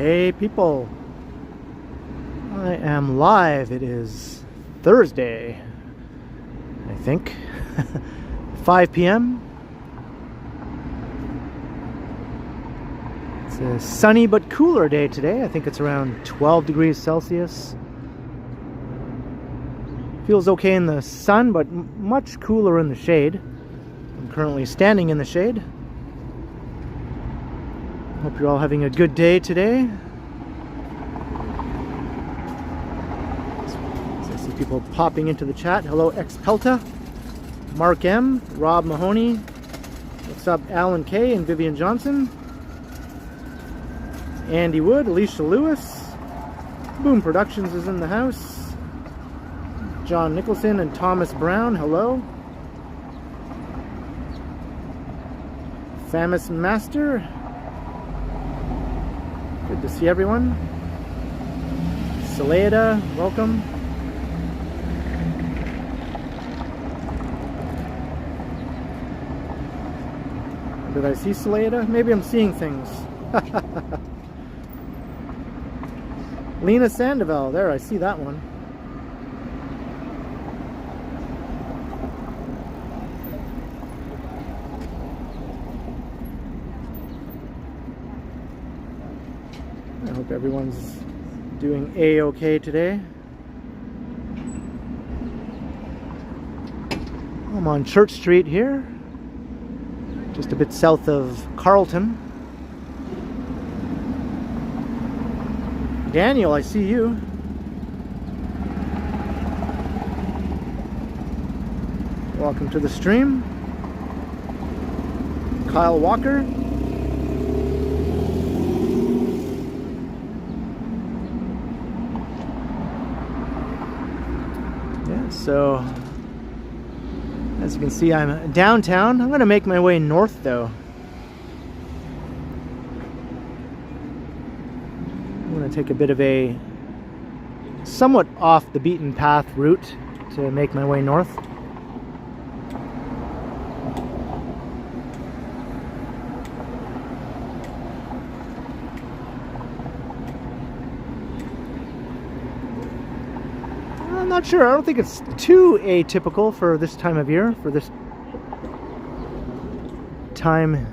Hey people, I am live. It is Thursday, I think, 5 p.m. It's a sunny but cooler day today. I think it's around 12 degrees Celsius. Feels okay in the sun, but much cooler in the shade. I'm currently standing in the shade. Hope you're all having a good day today. I see people popping into the chat. Hello, Expelta, Mark M, Rob Mahoney. What's up, Alan K and Vivian Johnson? Andy Wood, Alicia Lewis. Boom Productions is in the house. John Nicholson and Thomas Brown, hello. Famous Master. Good to see everyone. Saleda, welcome. Did I see Saleda? Maybe I'm seeing things. Lena Sandoval, there, I see that one. I hope everyone's doing A-okay today. I'm on Church Street here, just a bit south of Carlton. Daniel, I see you. Welcome to the stream. Kyle Walker. So, as you can see, I'm downtown. I'm going to make my way north, though. I'm going to take a bit of a somewhat off the beaten path route to make my way north. Not sure. I don't think it's too atypical for this time of year, for this time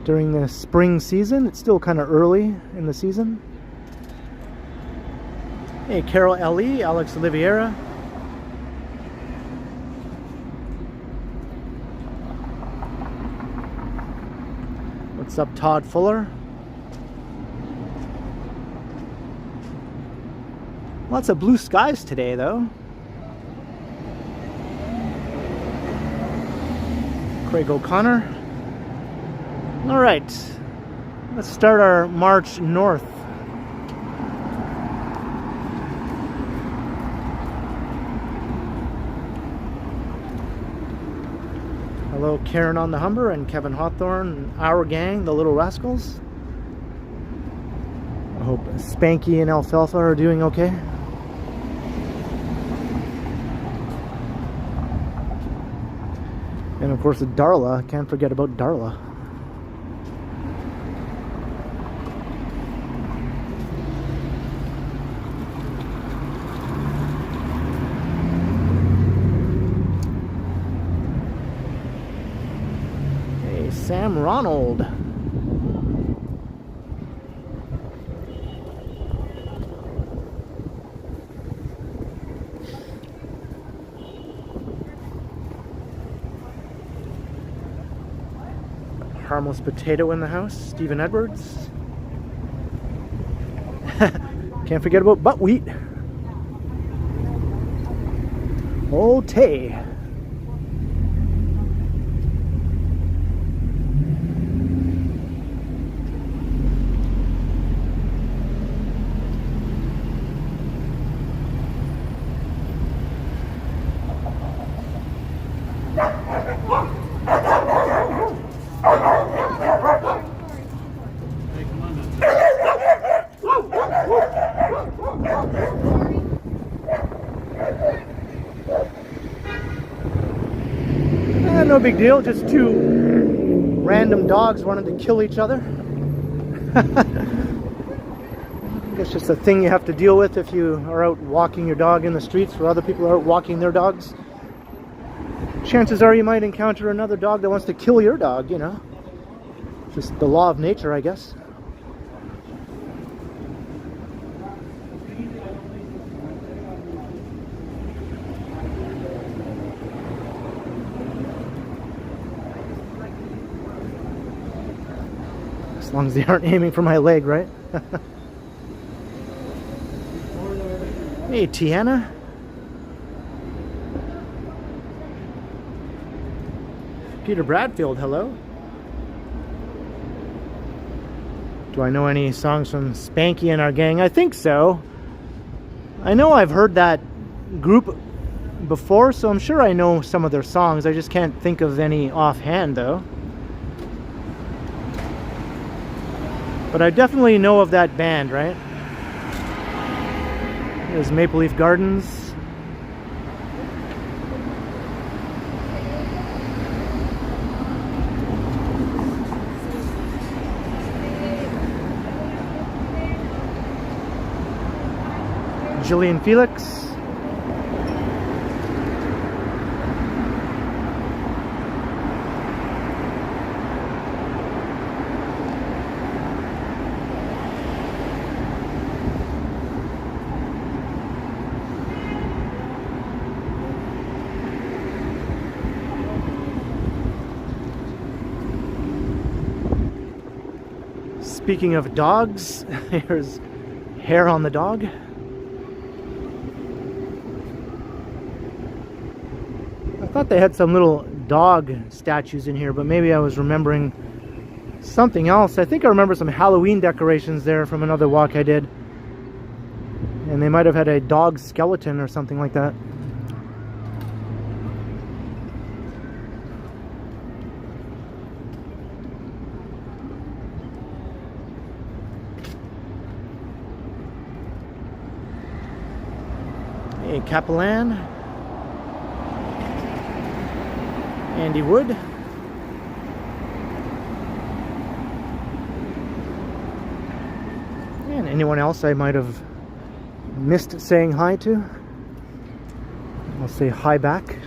during the spring season. It's still kind of early in the season. Hey, Carol L.E., Alex Oliveira. What's up, Todd Fuller? Lots of blue skies today, though. Craig O'Connor. All right, let's start our march north. Hello, Karen on the Humber and Kevin Hawthorne and our gang, the Little Rascals. I hope Spanky and Alfalfa are doing okay. And of course, Darla. Can't forget about Darla. Hey, Sam Ronald. Harmless Potato in the house, Stephen Edwards. Can't forget about buckwheat. Old Tay. No big deal, just two random dogs wanted to kill each other. It's just a thing you have to deal with if you are out walking your dog in the streets where other people are out walking their dogs. Chances are you might encounter another dog that wants to kill your dog, you know. Just the law of nature, I guess. As long as they aren't aiming for my leg, right? Hey, Tiana. Peter Bradfield, hello. Do I know any songs from Spanky and our gang? I think so. I know I've heard that group before, so I'm sure I know some of their songs. I just can't think of any offhand, though. But I definitely know of that band, right? There's Maple Leaf Gardens. Jillian Felix. Speaking of dogs, here's hair on the dog. I thought they had some little dog statues in here, but maybe I was remembering something else. I think I remember some Halloween decorations there from another walk I did. And they might have had a dog skeleton or something like that. Hey, Capellan. Andy Wood. And anyone else I might have missed saying hi to. I'll say hi back.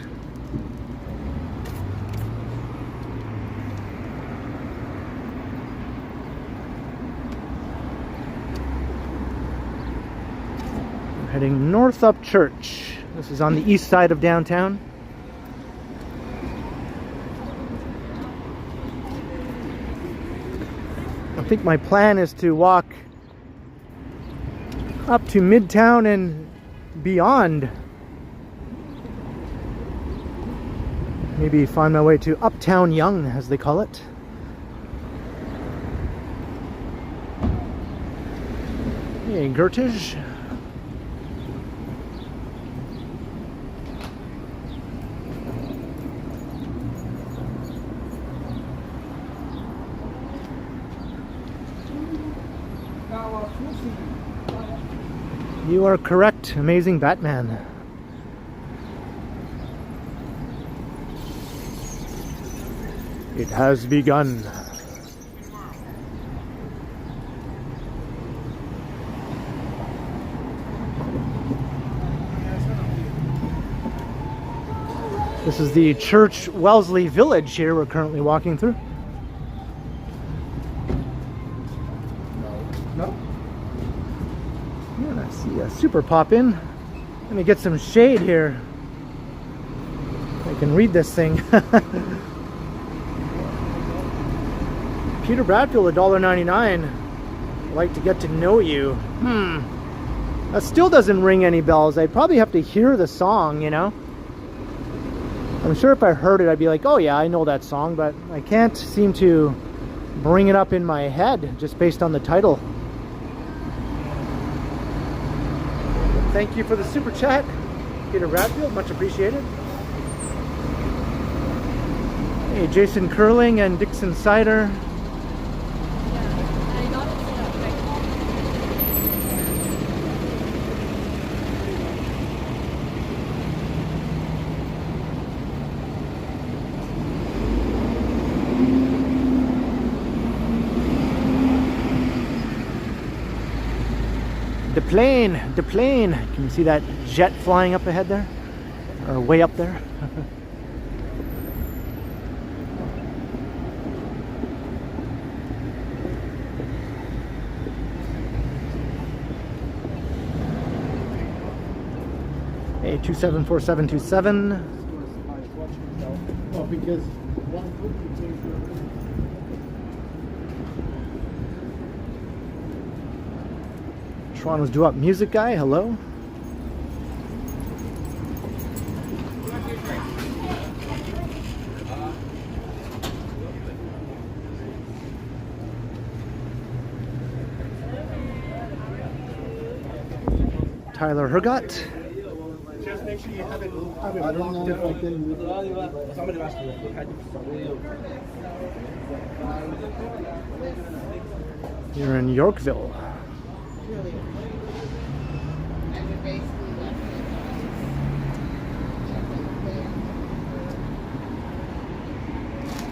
We're heading north up Church. This is on the east side of downtown. I think my plan is to walk up to Midtown and beyond. Maybe find my way to Uptown Yonge, as they call it. Hey, Gertige. You are correct, amazing Batman. It has begun. This is the Church Wellesley Village here we're currently walking through. No? Yeah, I see a super pop in. Let me get some shade here. I can read this thing. Peter Bradfield, $1.99. I'd like to get to know you. That still doesn't ring any bells. I'd probably have to hear the song, you know? I'm sure if I heard it, I'd be like, oh yeah, I know that song, but I can't seem to bring it up in my head just based on the title. Thank you for the super chat, Peter Bradfield, much appreciated. Hey, Jason Curling and Dixon Cider. plane, the plane. Can you see that jet flying up ahead there? Or way up there? Hey, 274727. Oh, because Toronto's Do Up Music Guy, hello. Tyler Hergott. just make sure you have it locked down. Somebody asked me. You're in Yorkville.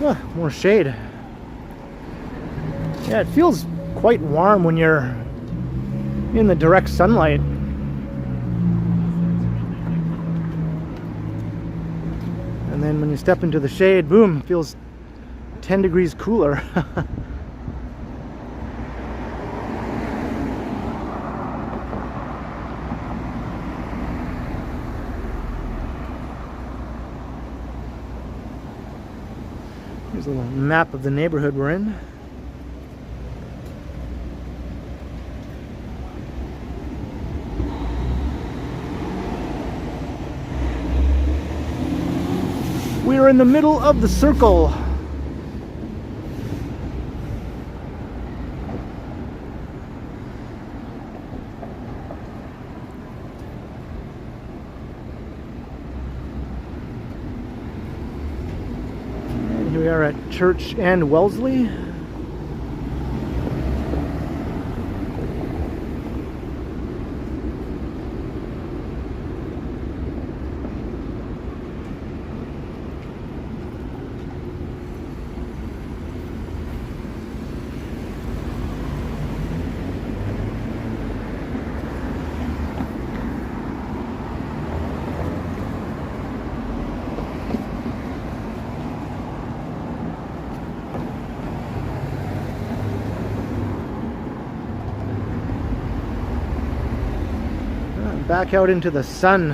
Ah, more shade. Yeah, it feels quite warm when you're in the direct sunlight. And then when you step into the shade, boom, it feels 10 degrees cooler. Here's a little map of the neighborhood we're in. We're in the middle of the circle. And here we are at Church and Wellesley. Back out into the sun.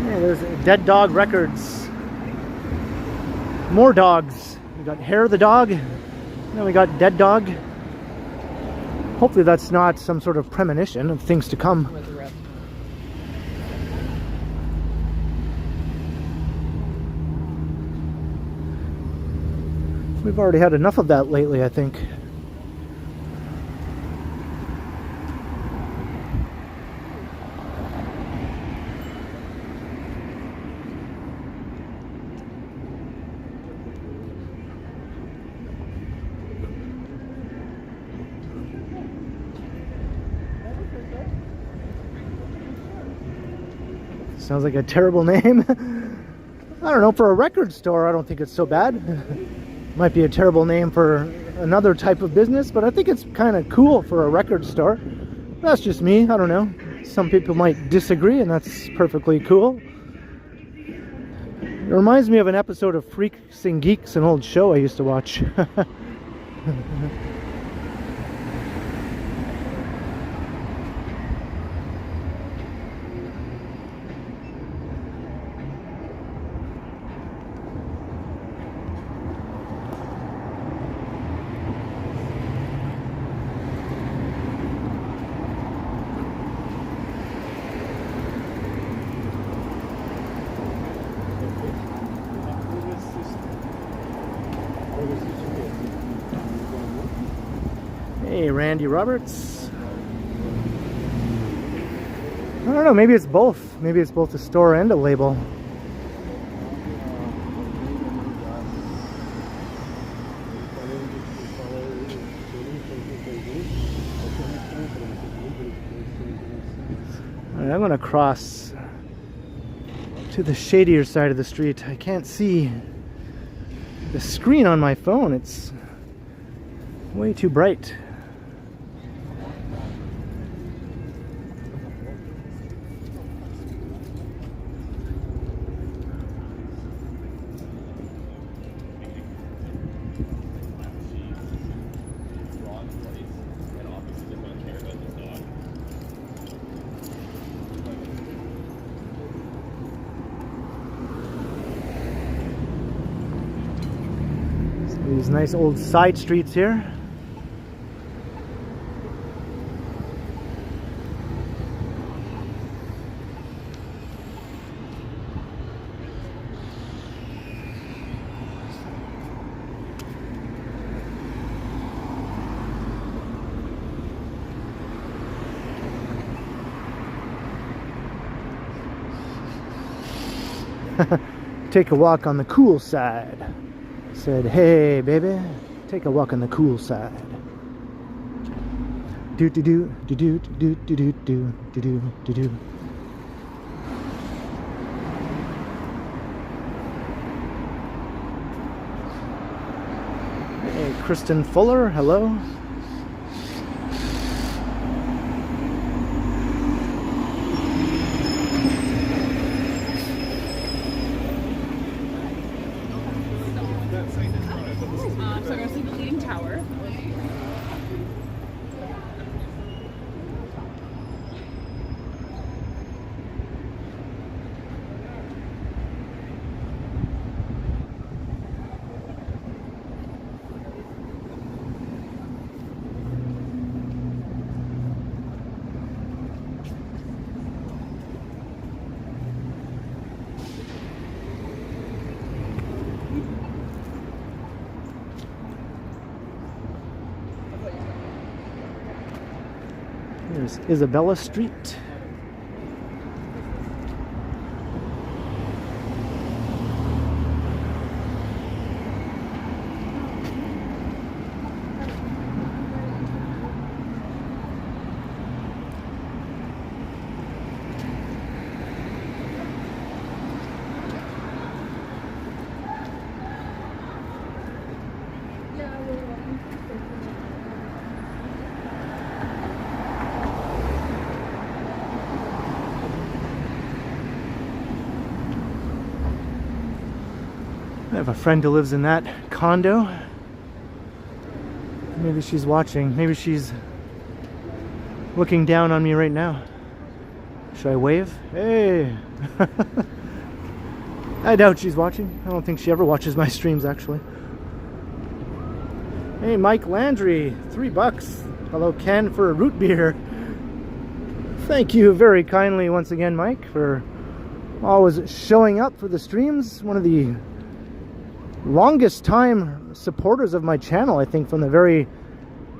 Yeah, there's Dead Dog Records. More dogs. We got Hair the Dog. Then we got Dead Dog. Hopefully that's not some sort of premonition of things to come. We've already had enough of that lately, I think. Sounds like a terrible name. I don't know, for a record store I don't think it's so bad. Might be a terrible name for another type of business, but I think it's kind of cool for a record store. That's just me, I don't know. Some people might disagree, and that's perfectly cool. It reminds me of an episode of Freaks and Geeks, an old show I used to watch. Hey, Randy Roberts. I don't know, maybe it's both. Maybe it's both a store and a label. All right, I'm going to cross to the shadier side of the street. I can't see the screen on my phone. It's Way too bright. These nice old side streets here. Take a walk on the cool side. Said, hey baby, take a walk on the cool side. Do do do do do do do do do do do do. Hey, Kristen Fuller, hello. So I'm going to see the leaning tower. There's Isabella Street. I have a friend who lives in that condo. Maybe she's watching. Maybe she's looking down on me right now. Should I wave? Hey! I doubt she's watching. I don't think she ever watches my streams, actually. Hey, Mike Landry, $3. Hello, Ken, for a root beer. Thank you very kindly once again, Mike, for always showing up for the streams. One of the longest time supporters of my channel, I think, from the very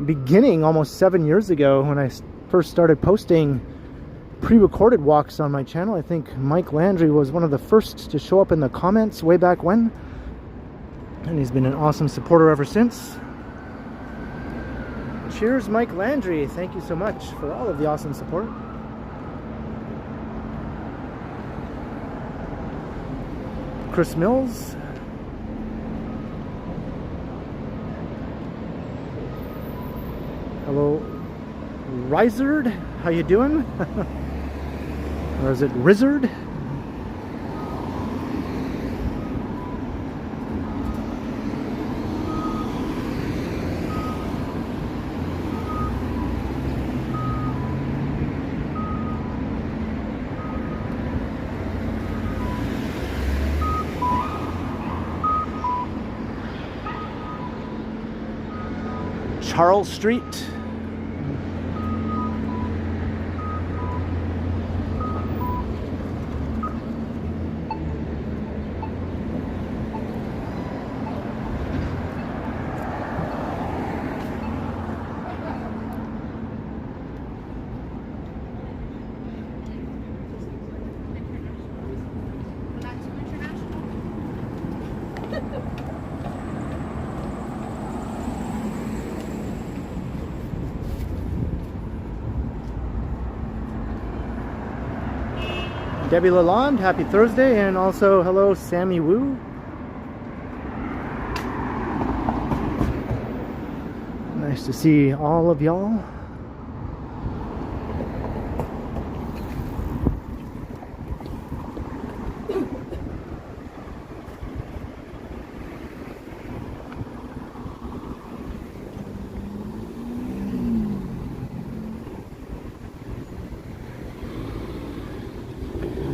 beginning, almost 7 years ago, when I first started posting pre-recorded walks on my channel. I think Mike Landry was one of the first to show up in the comments way back when, and he's been an awesome supporter ever since. Cheers, Mike Landry. Thank you so much for all of the awesome support. Chris Mills. Hello, Rizard. How you doing? Or is it Rizzard? Charles Street. Debbie Lalonde, happy Thursday, and also hello, Sammy Wu. Nice to see all of y'all.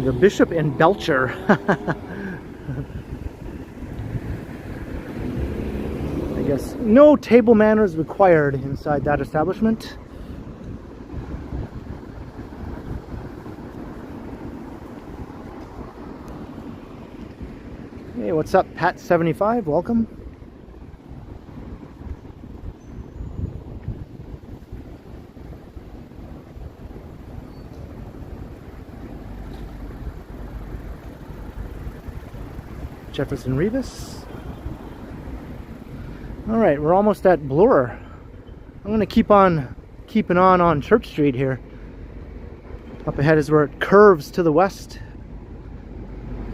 The Bishop and Belcher. I guess no table manners required inside that establishment. Hey, what's up, Pat75? Welcome. Jefferson Rivas. All right, we're almost at Bloor. I'm going to keep on keeping on Church Street here. Up ahead is where it curves to the west.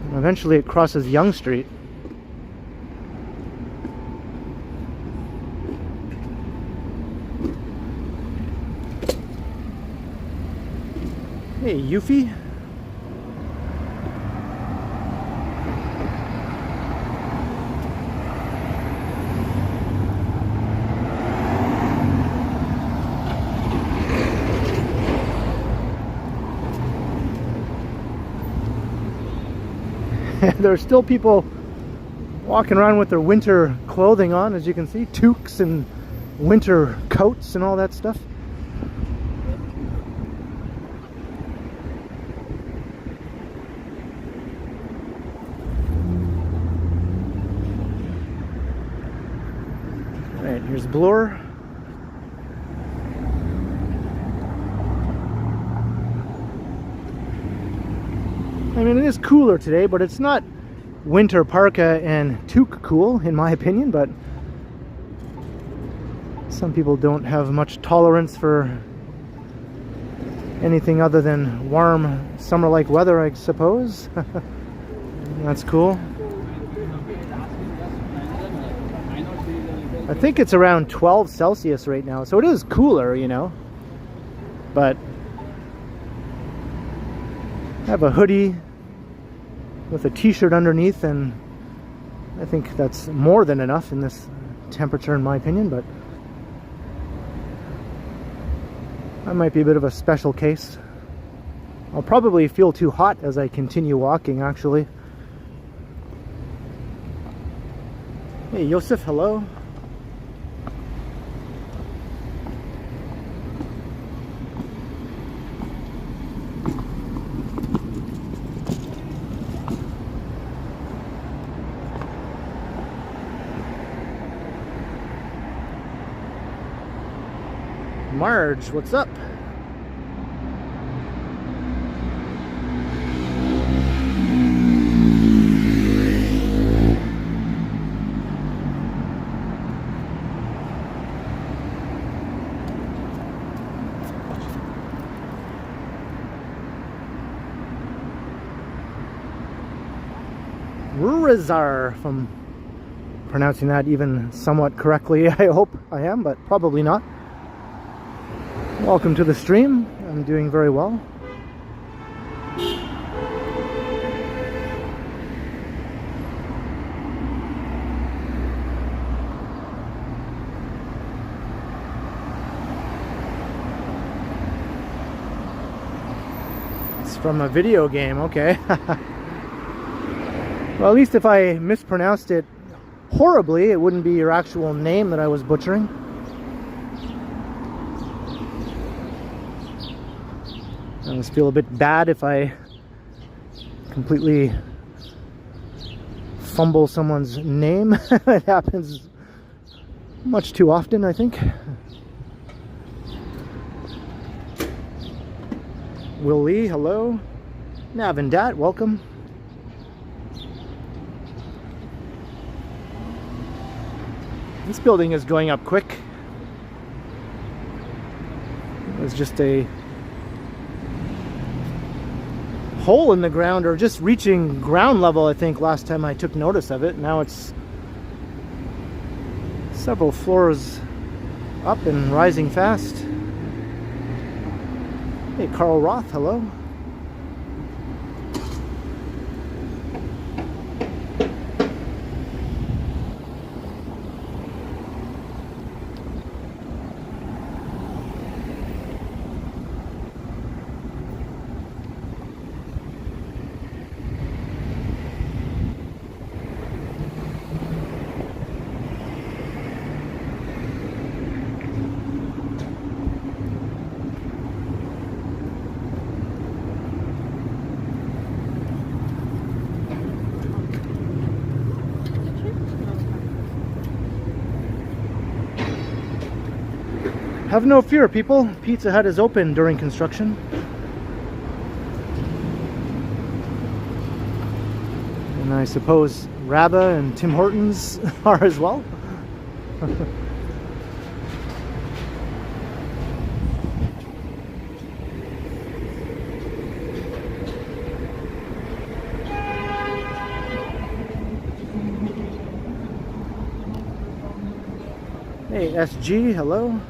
And eventually it crosses Yonge Street. Hey, Yuffie. There are still people walking around with their winter clothing on, as you can see, toques and winter coats and all that stuff. All right, here's Bloor. I mean, it is cooler today, but it's not winter parka and toque cool, in my opinion, but some people don't have much tolerance for anything other than warm summer-like weather, I suppose. That's cool. I think it's around 12 Celsius right now, so it is cooler, you know, but I have a hoodie with a t-shirt underneath, and I think that's more than enough in this temperature, in my opinion, but I might be a bit of a special case. I'll probably feel too hot as I continue walking, actually. Hey, Yosef, hello. Marge, what's up? Rurizar, if I'm pronouncing that even somewhat correctly. I hope I am, but probably not. Welcome to the stream. I'm doing very well. It's from a video game, okay. Well, at least if I mispronounced it horribly, it wouldn't be your actual name that I was butchering. I just feel a bit bad if I completely fumble someone's name. It happens much too often, I think. Will Lee, hello. Navindat, welcome. This building is going up quick. It's just a hole in the ground, or just reaching ground level, I think, last time I took notice of it. Now it's several floors Up and rising fast. Hey, Carl Roth, hello. Have no fear, people. Pizza Hut is open during construction. And I suppose Rabba and Tim Hortons are as well. Hey, SG, hello.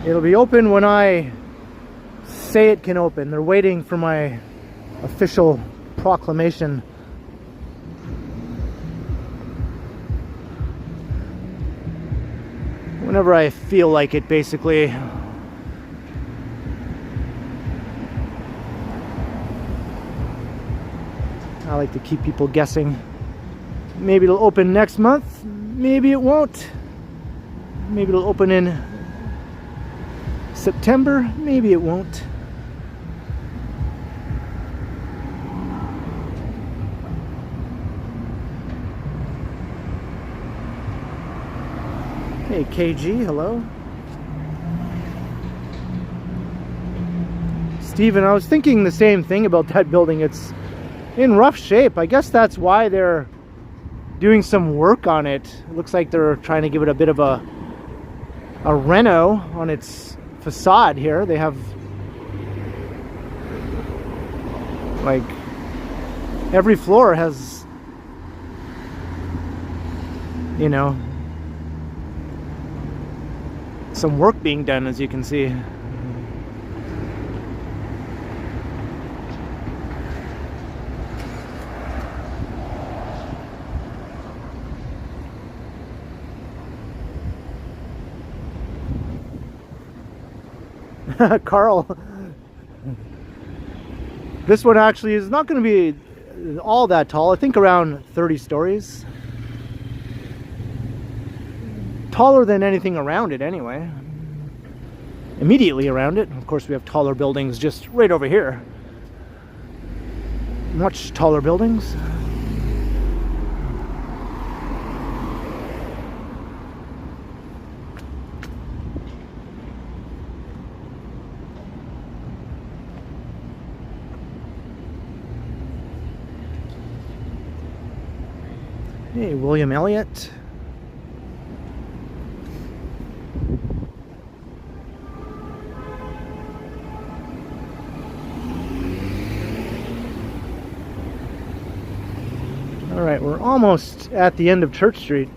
It'll be open when I say it can open. They're waiting for my official proclamation. Whenever I feel like it, basically. I like to keep people guessing. Maybe it'll open next month. Maybe it won't. Maybe it'll open in September, maybe it won't. Hey KG, hello. Steven, I was thinking the same thing about that building. It's in rough shape. I guess that's why they're doing some work on it. It looks like they're trying to give it a bit of a reno on its facade here. They have like every floor has, you know, some work being done, as you can see. Carl, this one actually is not going to be all that tall. I think around 30 stories. Taller than anything around it anyway. Immediately around it. Of course, we have taller buildings just right over here. Much taller buildings. Hey, William Elliott. All right, we're almost at the end of Church Street.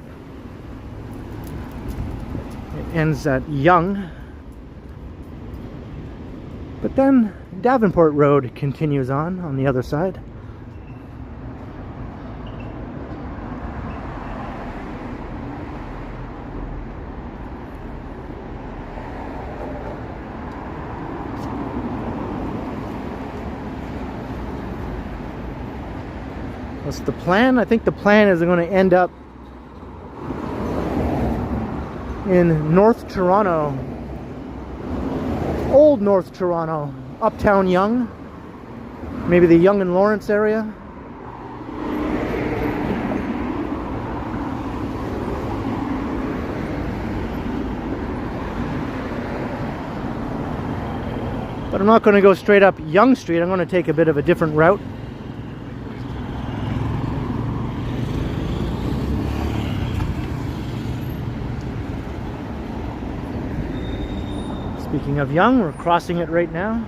It ends at Yonge. But then Davenport Road continues on the other side. What's the plan? I think the plan is they're going to end up in North Toronto, old North Toronto, Uptown Yonge, maybe the Yonge and Lawrence area. But I'm not going to go straight up Yonge Street. I'm going to take a bit of a different route. Speaking of Yonge, we're crossing it right now.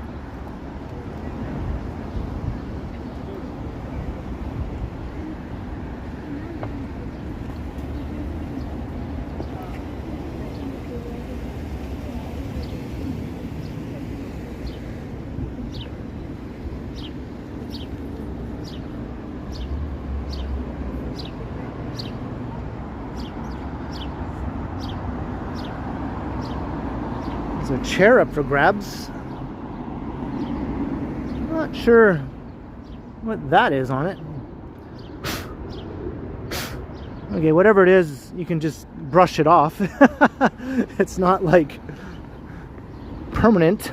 There's a chair up for grabs. Not sure what that is on it. Okay, whatever it is, you can just brush it off. It's not like permanent.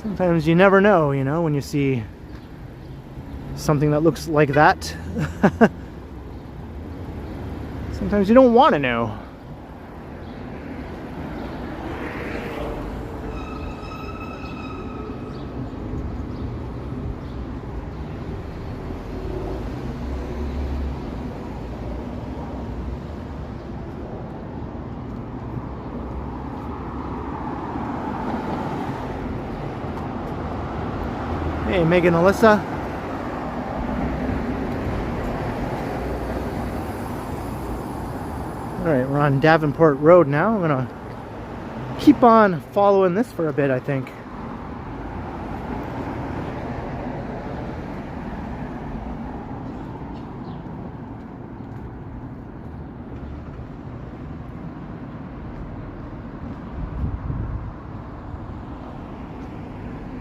Sometimes you never know, you know, when you see something that looks like that. Sometimes you don't want to know. Hey, Megan, Alyssa. Alright, we're on Davenport Road now. I'm gonna keep on following this for a bit, I think.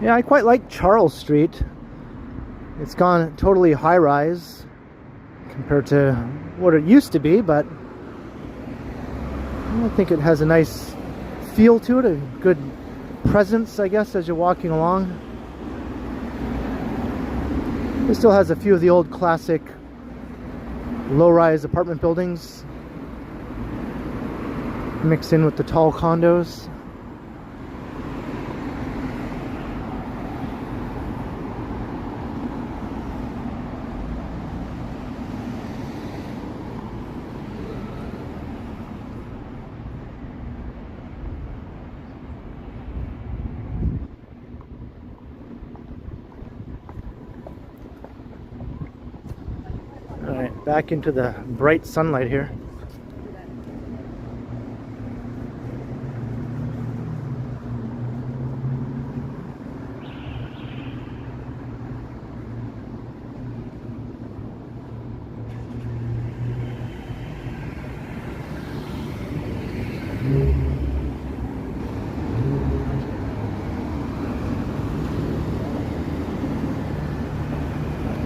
Yeah, I quite like Charles Street. It's gone totally high-rise compared to what it used to be, but I think it has a nice feel to it, a good presence, I guess, as you're walking along. It still has a few of the old classic low-rise apartment buildings mixed in with the tall condos. Alright, back into the bright sunlight here.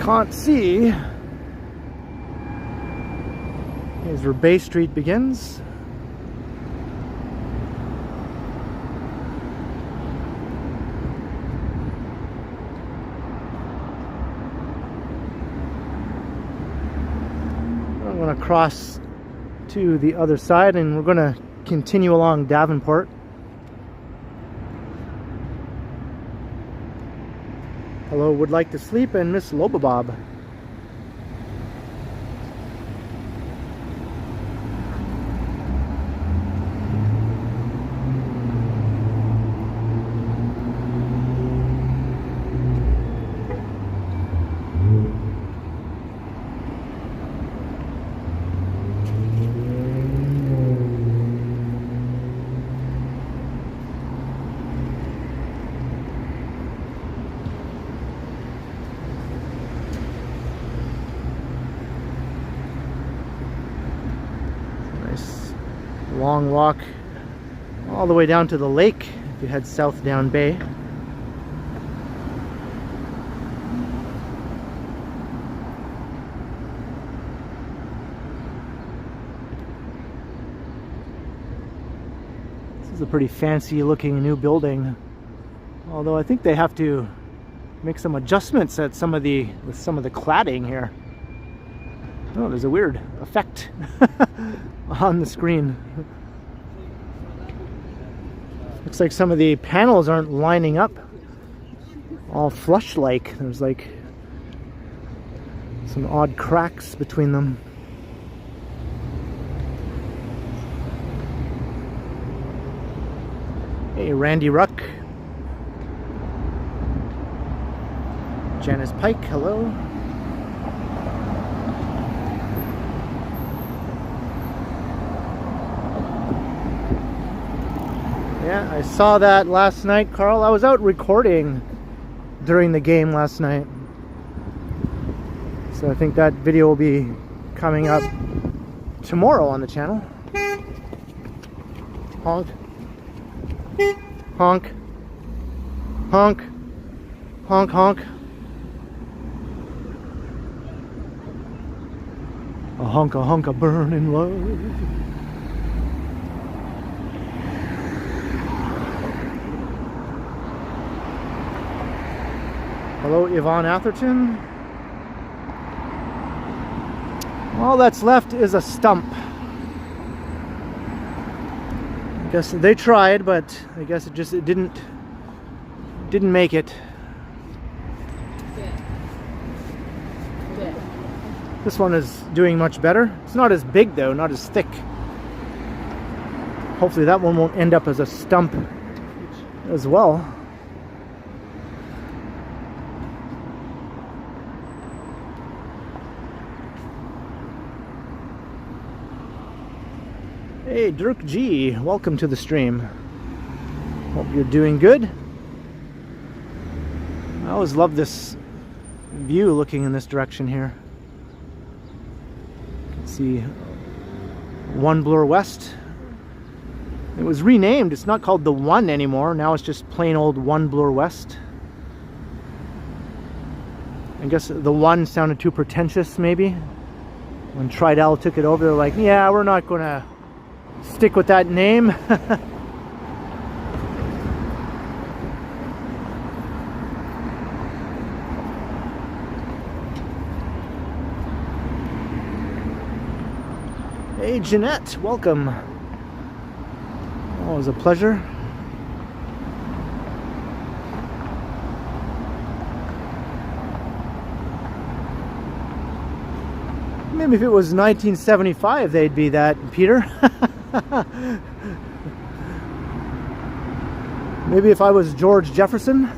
Can't see. Here's where Bay Street begins. I'm going to cross to the other side and we're going to continue along Davenport. Hello, Would Like to Sleep and Miss Lobabob. Long walk all the way down to the lake if you head south down Bay. This is a pretty fancy looking new building, although I think they have to make some adjustments at some of the cladding here. Oh, there's a weird effect on the screen. Looks like some of the panels aren't lining up all flush-like. There's like some odd cracks between them. Hey, Randy Ruck. Janice Pike, hello. Yeah, I saw that last night, Carl. I was out recording during the game last night. So I think that video will be coming up tomorrow on the channel. Honk. Honk. Honk. Honk, honk. A honk a burning love. Hello, Yvonne Atherton. All that's left is a stump. I guess they tried, but I guess it didn't make it. This one is doing much better. It's not as big though, not as thick. Hopefully that one won't end up as a stump as well. Hey Dirk G, welcome to the stream. Hope you're doing good. I always love this view looking in this direction here. You can see One Bloor West. It was renamed. It's not called the One anymore. Now it's just plain old One Bloor West. I guess the One sounded too pretentious maybe. When Tridel took it over, they're like, yeah, we're not gonna stick with that name. Hey Jeanette, welcome. Always a pleasure. Maybe if it was 1975 they'd be that, Peter. Maybe if I was George Jefferson.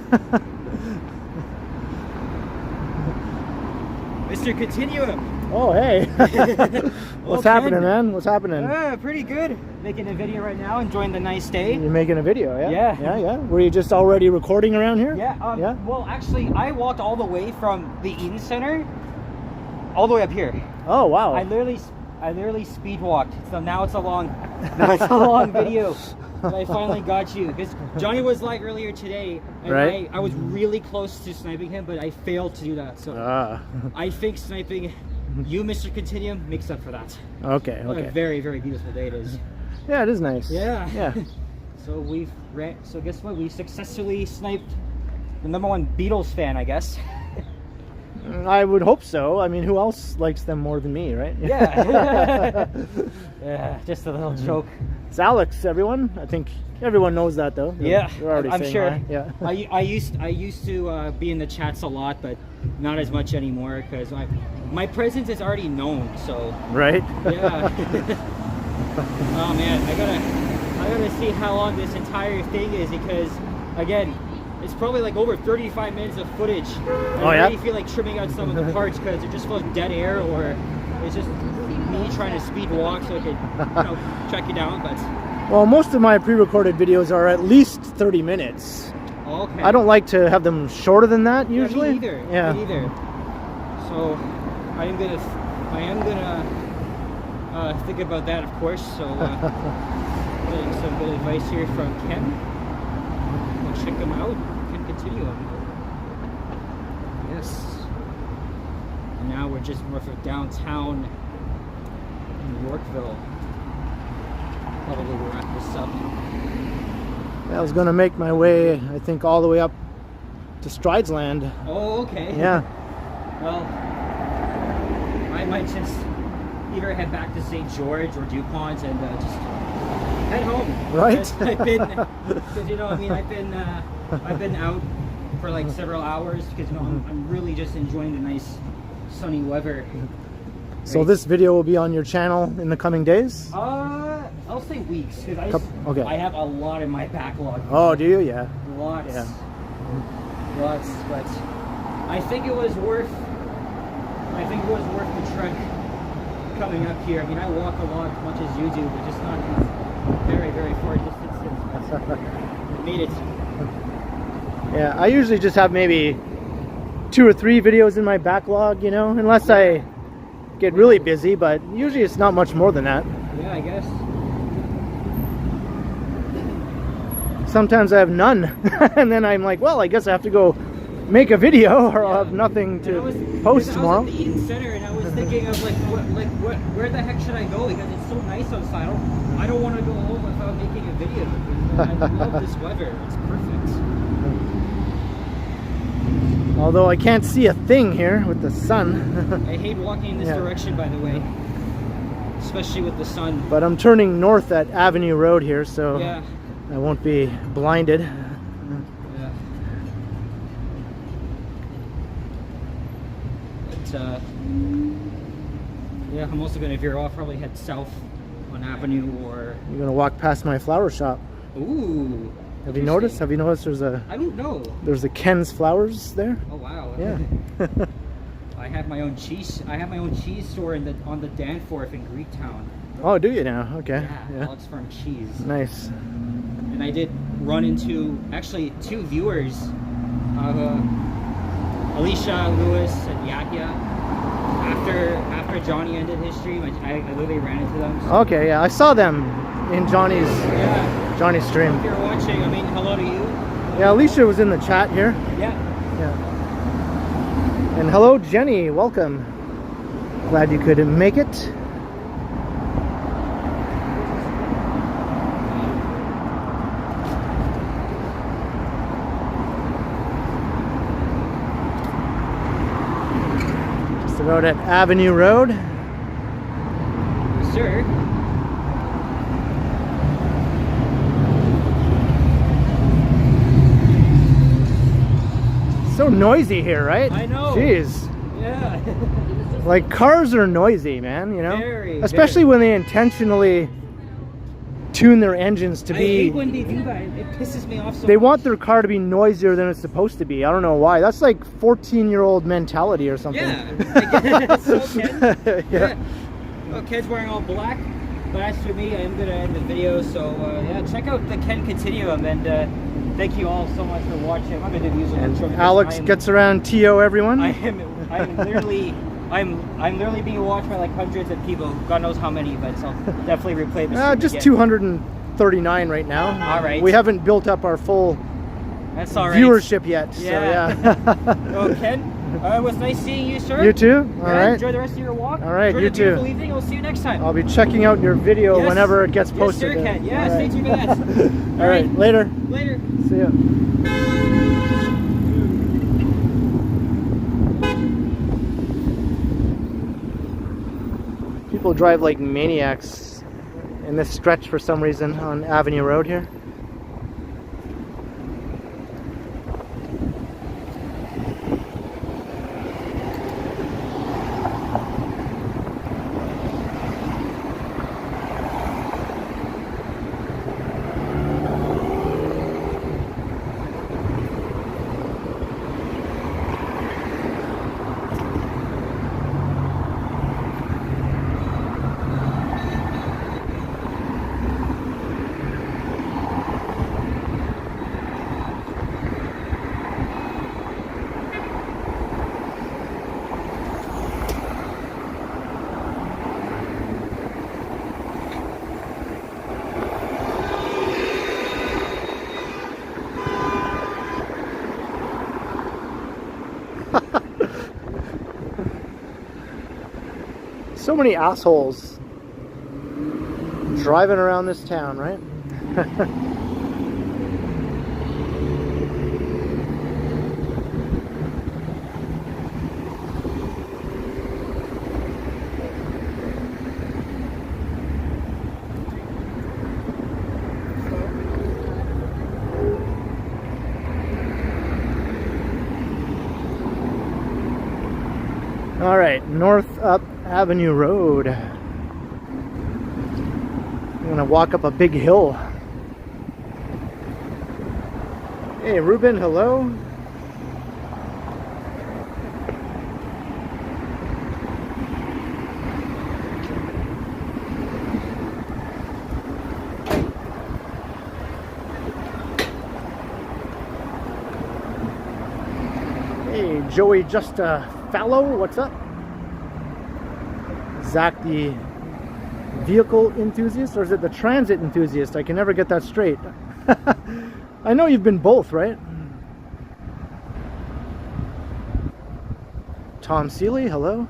Mr. Continuum. Oh, hey. What's happening, man? What's happening? Pretty good. Making a video right now, enjoying the nice day. You're making a video, yeah? Yeah. Yeah. Were you just already recording around here? Yeah. Yeah? Well, actually, I walked all the way from the Eden Center all the way up here. Oh, wow. I literally speed walked. So now it's a long video. But I finally got you. Because Johnny was like earlier today, and right. I was really close to sniping him, but I failed to do that. So I think sniping you, Mr. Continuum, makes up for that. Okay. What a very, very beautiful day it is. Yeah, it is nice. Yeah. Yeah. So guess what? We successfully sniped the #1 Beatles fan, I guess. I would hope so. I mean, who else likes them more than me, right? Yeah. Yeah, just a little joke. It's Alex, everyone. I think everyone knows that, though. Yeah, They're already I'm saying sure. hi. Yeah. I used to be in the chats a lot, but not as much anymore because my presence is already known. So. Right. Yeah. Oh man, I gotta see how long this entire thing is because, again, it's probably like over 35 minutes of footage. And I already feel like trimming out some of the parts because they're just full of dead air, or it's just me trying to speed walk so I could, track you down. But well, most of my pre-recorded videos are at least 30 minutes. okay. I don't like to have them shorter than that usually. Me either. Yeah. Me either. So I am gonna think about that, of course. So getting some good advice here from Ken. We'll check him out. Ken Continuum. Yes. And now we're just north of downtown in Yorkville. Probably wrap this up. I was going to make my way, I think, all the way up to Stridesland. Oh, okay. Yeah. Well, I might just either head back to St. George or DuPont and just head home. Right. Because I've been out for like several hours because I'm really just enjoying the nice sunny weather. So this video will be on your channel in the coming days? I'll say weeks because I have a lot in my backlog. Oh, do you? Yeah. Lots. Yeah. Lots, but I think it was worth the trek coming up here. I mean, I walk a lot as much as you do, but just not these very, very far distances. Made it. Yeah, I usually just have maybe 2 or 3 videos in my backlog, you know, unless I get really busy, but usually it's not much more than that. Yeah, I guess. Sometimes I have none, and then I'm like, well, I guess I have to go make a video, or I'll have nothing to post tomorrow. I was at the Eaton Center, and I was thinking of where the heck should I go, because it's so nice outside. I don't want to go home without making a video. I love this weather. It's perfect. Although I can't see a thing here with the sun. I hate walking in this direction, by the way, especially with the sun. But I'm turning north at Avenue Road here, so yeah. I won't be blinded. Yeah. But, yeah, I'm also going to veer off, probably head south on Avenue, or... You're gonna walk past my flower shop. Ooh. Have you noticed? Have you noticed there's a... I don't know. There's a Ken's Flowers there? Oh wow. Yeah. I have my own cheese. I have my own cheese store on the Davenport in Greektown. Oh, do you now? Okay. Yeah, Alex Farm Cheese. Nice. And I did run into actually 2 viewers, Alicia Lewis and Yahya. After Johnny ended his stream, I literally ran into them. So. Okay, yeah, I saw them in Johnny's stream. If you're watching, I mean, hello to you. Yeah, Alicia was in the chat here. Yeah. Yeah. And hello, Jenny. Welcome. Glad you could make it. Just about at Avenue Road. Yes, sir. So noisy here, right? I know. Jeez. Yeah. Like, cars are noisy, man, you know? Very, especially very. when they intentionally tune their engines to I be... hate when they do that. It pisses me off so They much. want their car to be noisier than it's supposed to be. I don't know why. That's like 14-year-old mentality or something. Yeah. So Ken, Yeah. Well, Ken's wearing all black. But as for me, I am going to end the video. So, yeah, check out the Ken Continuum. And thank you all so much for watching. I'm going to use And Alex gets around TO everyone. I'm literally being watched by like hundreds of people. God knows how many, but I'll definitely replay this. Just 239 right now. All right. We haven't built up our full That's all right. viewership yet. Yeah. So, yeah. Well, Ken, it was nice seeing you, sir. You too? All right. Enjoy the rest of your walk. All right, Enjoy you the beautiful too. evening. I'll see you next time. I'll be checking out your video Yes. whenever it gets posted. Yes, sir, Ken. Yeah, All stay right. tuned for that. All right, later. Later. See ya. People drive like maniacs in this stretch for some reason on Avenue Road here. So many assholes driving around this town, right? All right, north up Avenue Road. I'm gonna walk up a big hill. Hey, Ruben, hello. Hey, Joey, just a fallow, what's up? Zach, the vehicle enthusiast, or is it the transit enthusiast? I can never get that straight. I know you've been both, right? Tom Seeley, hello.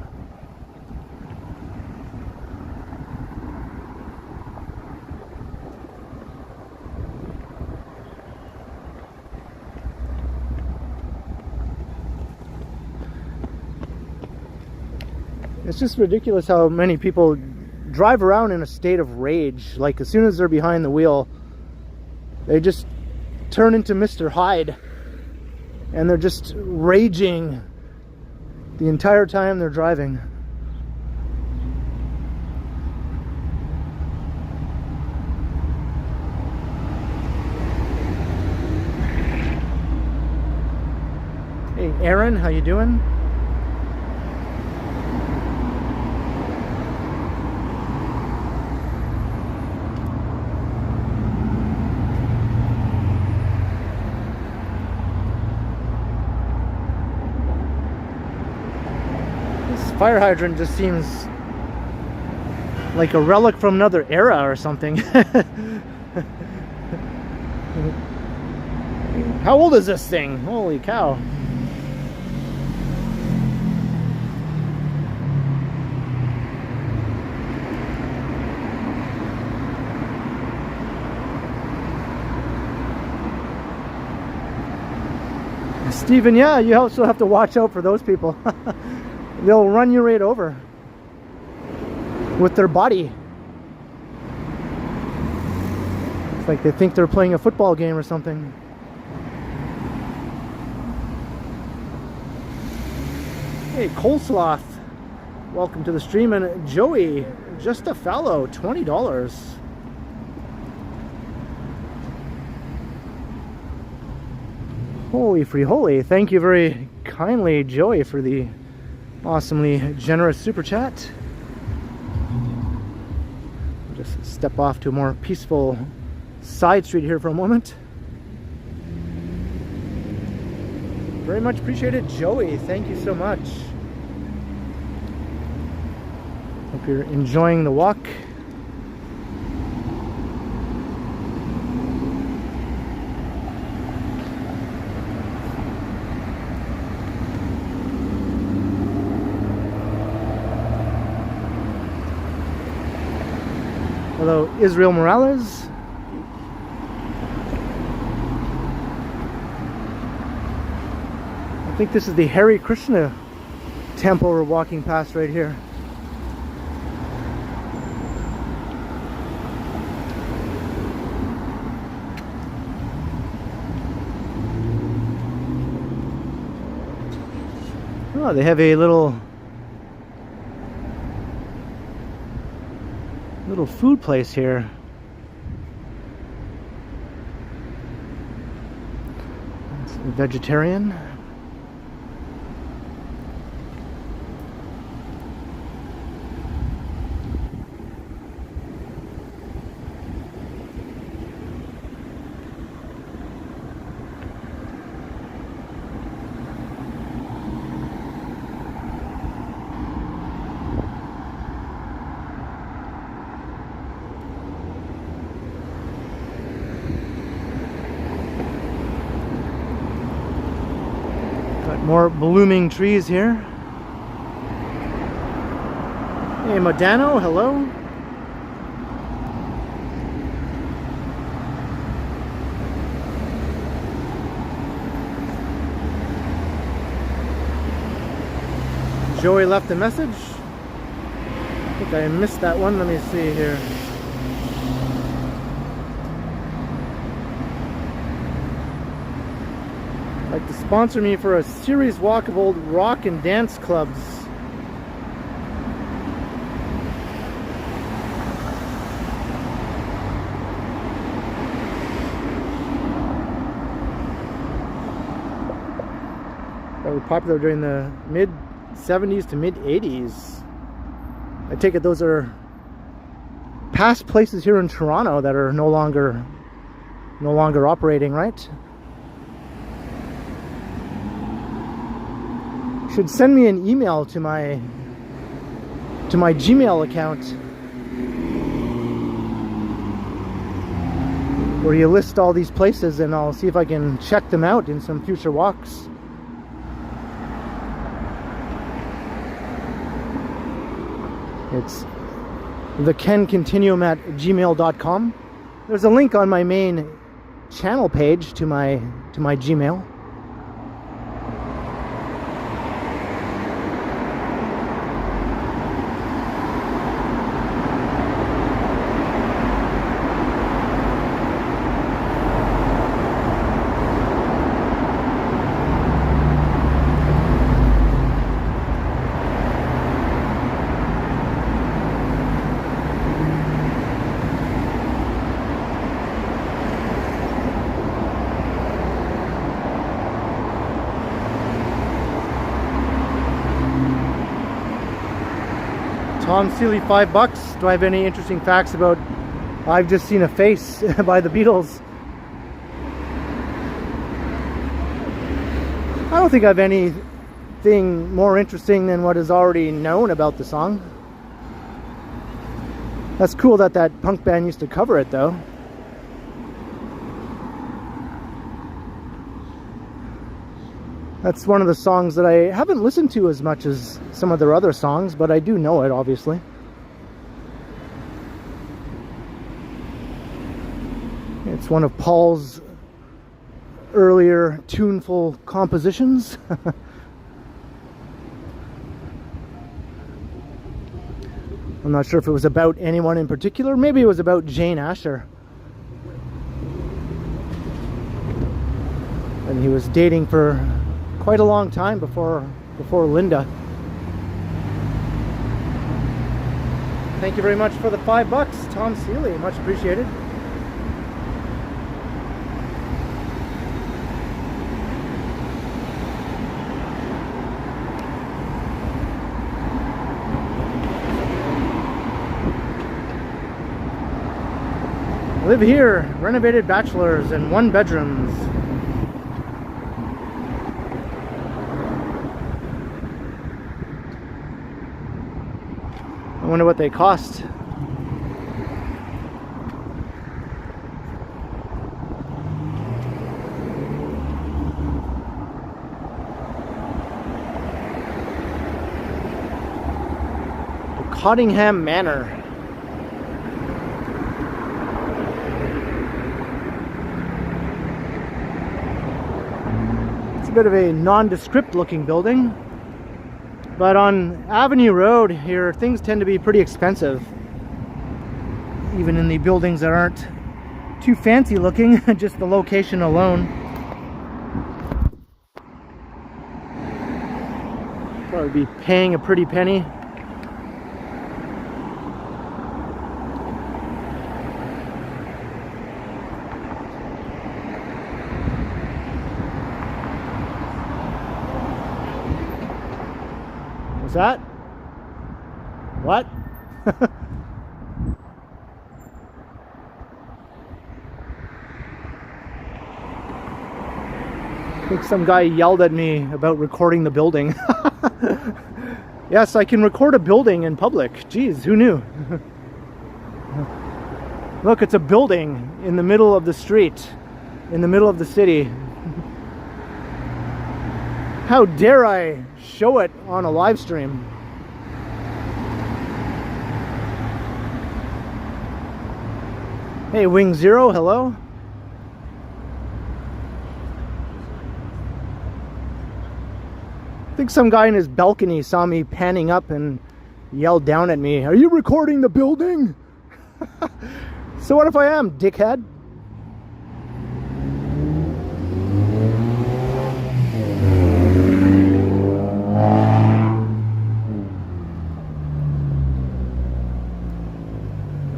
It's just ridiculous how many people drive around in a state of rage. Like, as soon as they're behind the wheel, they just turn into Mr. Hyde, and they're just raging the entire time they're driving. Hey Aaron, how you doing? Fire hydrant just seems like a relic from another era or something. How old is this thing? Holy cow. Steven, yeah, you also have to watch out for those people. They'll run you right over with their body. It's like they think they're playing a football game or something. Hey, Coleslaw, welcome to the stream. And Joey, just a fellow, $20. Holy free holy. Thank you very kindly, Joey, for the awesomely generous super chat. Just step off to a more peaceful side street here for a moment. Very much appreciated, Joey. Thank you so much. Hope you're enjoying the walk. Hello, Israel Morales. I think this is the Hare Krishna temple we're walking past right here. Oh, they have a little food place here. It's vegetarian. More blooming trees here. Hey, Modano, hello. Joey left a message. I think I missed that one. Let me see here. Like to sponsor me for a series walk of old rock and dance clubs. That were popular during the mid 70s to mid 80s. I take it those are past places here in Toronto that are no longer operating, right? should send me an email to my Gmail account where you list all these places, and I'll see if I can check them out in some future walks. It's the Ken Continuum at gmail.com. There's a link on my main channel page to my Gmail. Tom Seeley, $5. Do I have any interesting facts about I've Just Seen a Face by the Beatles? I don't think I have anything more interesting than what is already known about the song. That's cool that that punk band used to cover it, though. That's one of the songs that I haven't listened to as much as some of their other songs, but I do know it, obviously. It's one of Paul's earlier tuneful compositions. I'm not sure if it was about anyone in particular. Maybe it was about Jane Asher. And he was dating for quite a long time before Linda. Thank you very much for the $5, Tom Seeley. Much appreciated. Live here, renovated bachelors and 1 bedrooms. I wonder what they cost. The Cottingham Manor. It's a bit of a nondescript looking building. But on Avenue Road here, things tend to be pretty expensive. Even in the buildings that aren't too fancy looking, just the location alone. Probably be paying a pretty penny. That? What? I think some guy yelled at me about recording the building. Yes, I can record a building in public. Jeez, who knew? Look, it's a building in the middle of the street, in the middle of the city. How dare I show it on a live stream? Hey, Wing Zero, hello? I think some guy in his balcony saw me panning up and yelled down at me, "Are you recording the building?" So what if I am, dickhead?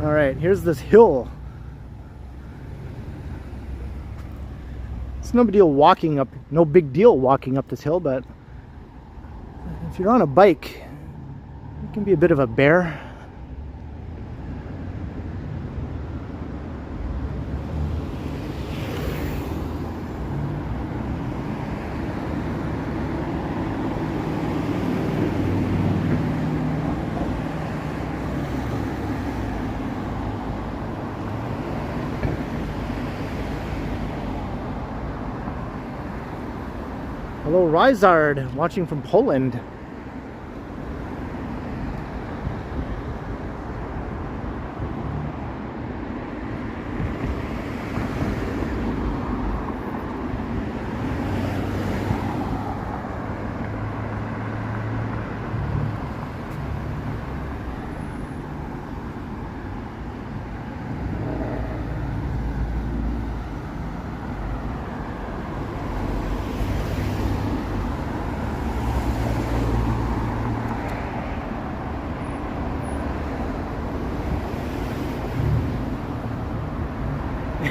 Alright, here's this hill. It's no big deal walking up this hill, but if you're on a bike, it can be a bit of a bear. Hello, Rizard, watching from Poland.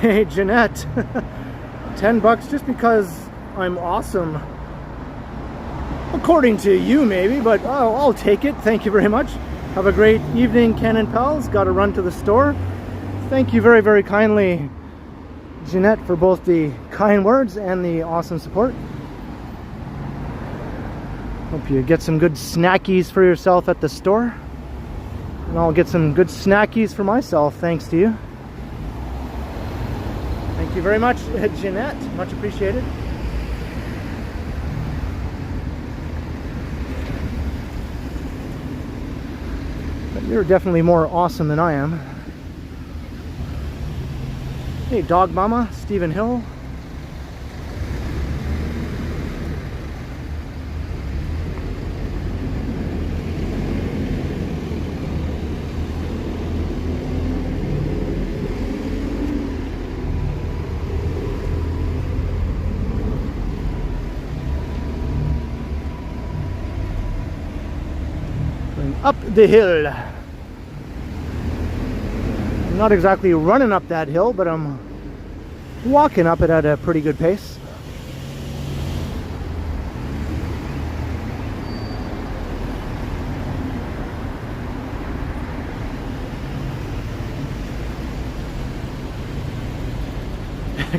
Hey Jeanette, $10 just because I'm awesome. According to you maybe, but I'll take it. Thank you very much. Have a great evening, Ken and pals. Got to run to the store. Thank you very, very kindly, Jeanette, for both the kind words and the awesome support. Hope you get some good snackies for yourself at the store. And I'll get some good snackies for myself, thanks to you. Thank you very much, Jeanette. Much appreciated. But you're definitely more awesome than I am. Hey, Dog Mama, Stephen Hill. Up the hill. I'm not exactly running up that hill, but I'm walking up it at a pretty good pace.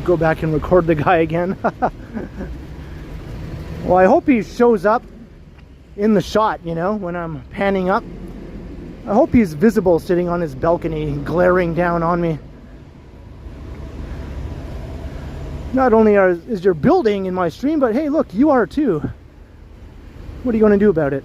Go back and record the guy again. Well, I hope he shows up in the shot, you know, when I'm panning up. I hope he's visible sitting on his balcony glaring down on me. Not only is your building in my stream, but hey, look, you are too. What are you going to do about it?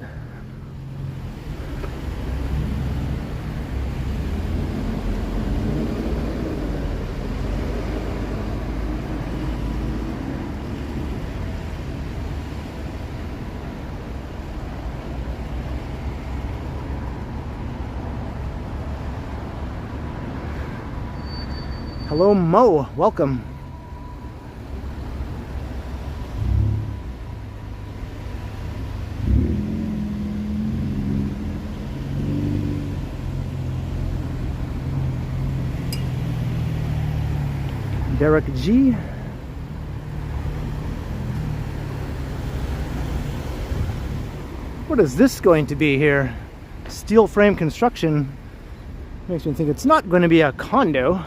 Hello, Mo. Welcome. Derek G. What is this going to be here? Steel frame construction. Makes me think it's not going to be a condo.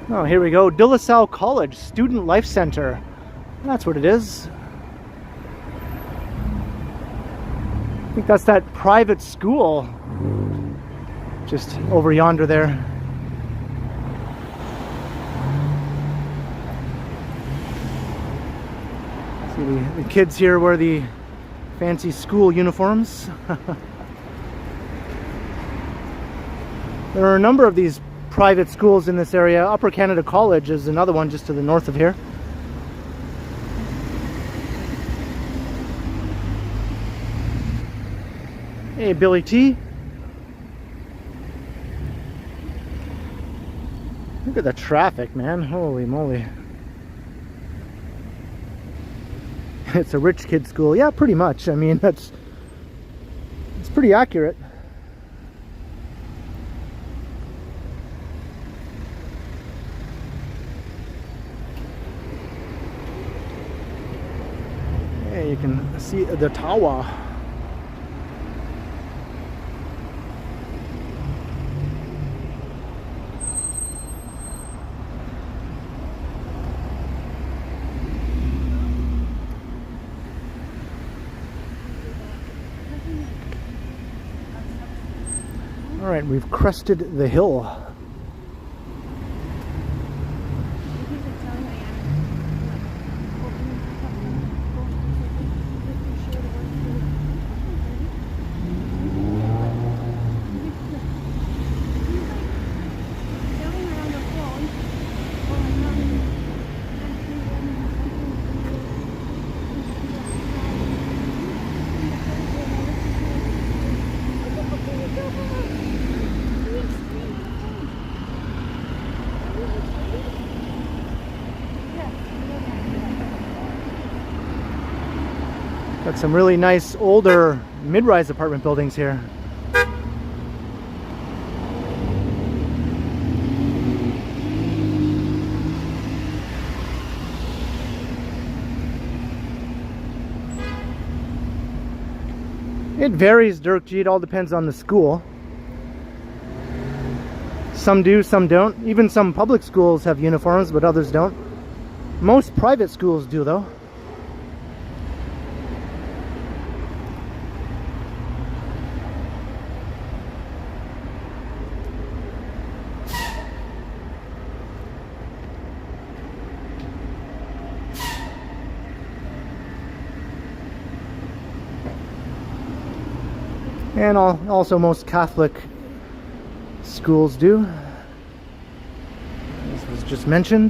Oh, here we go. De La Salle College Student Life Center. That's what it is. I think that's that private school just over yonder there. See the kids here wear the fancy school uniforms. There are a number of these private schools in this area. Upper Canada College is another one just to the north of here. Hey, Billy T. Look at the traffic, man. Holy moly. It's a rich kid school. Yeah, pretty much. I mean, it's pretty accurate. You can see the tower. All right, we've crested the hill. Got some really nice older mid-rise apartment buildings here. It varies, Dirk G. It all depends on the school. Some do, some don't. Even some public schools have uniforms, but others don't. Most private schools do, though. And also most Catholic schools do. This was just mentioned.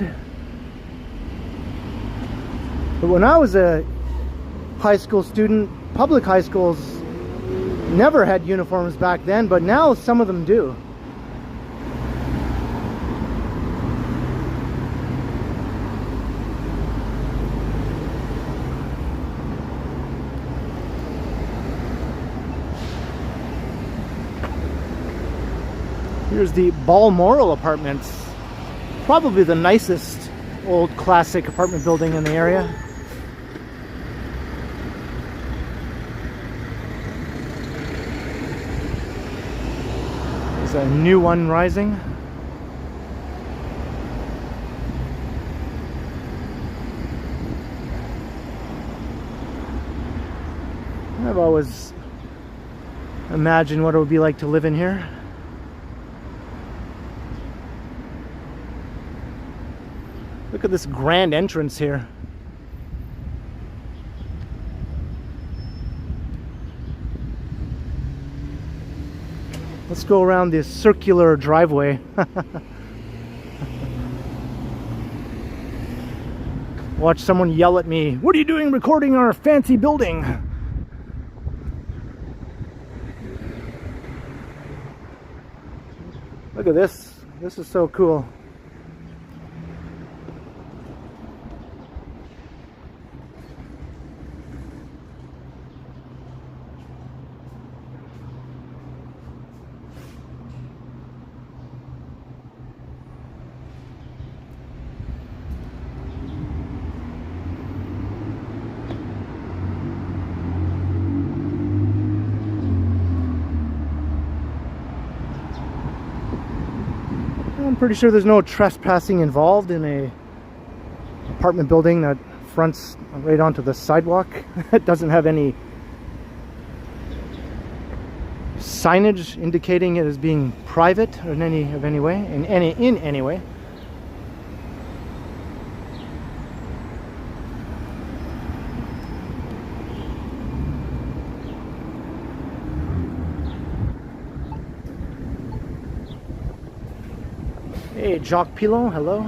But when I was a high school student, public high schools never had uniforms back then, but now some of them do. Here's the Balmoral Apartments. Probably the nicest old classic apartment building in the area. There's a new one rising. I've always imagined what it would be like to live in here. Look at this grand entrance here. Let's go around this circular driveway. Watch someone yell at me, "What are you doing recording our fancy building?" Look at this. This is so cool. I'm pretty sure there's no trespassing involved in a apartment building that fronts right onto the sidewalk. It doesn't have any signage indicating it as being private in any way. Hey, Jacques Pilon, hello.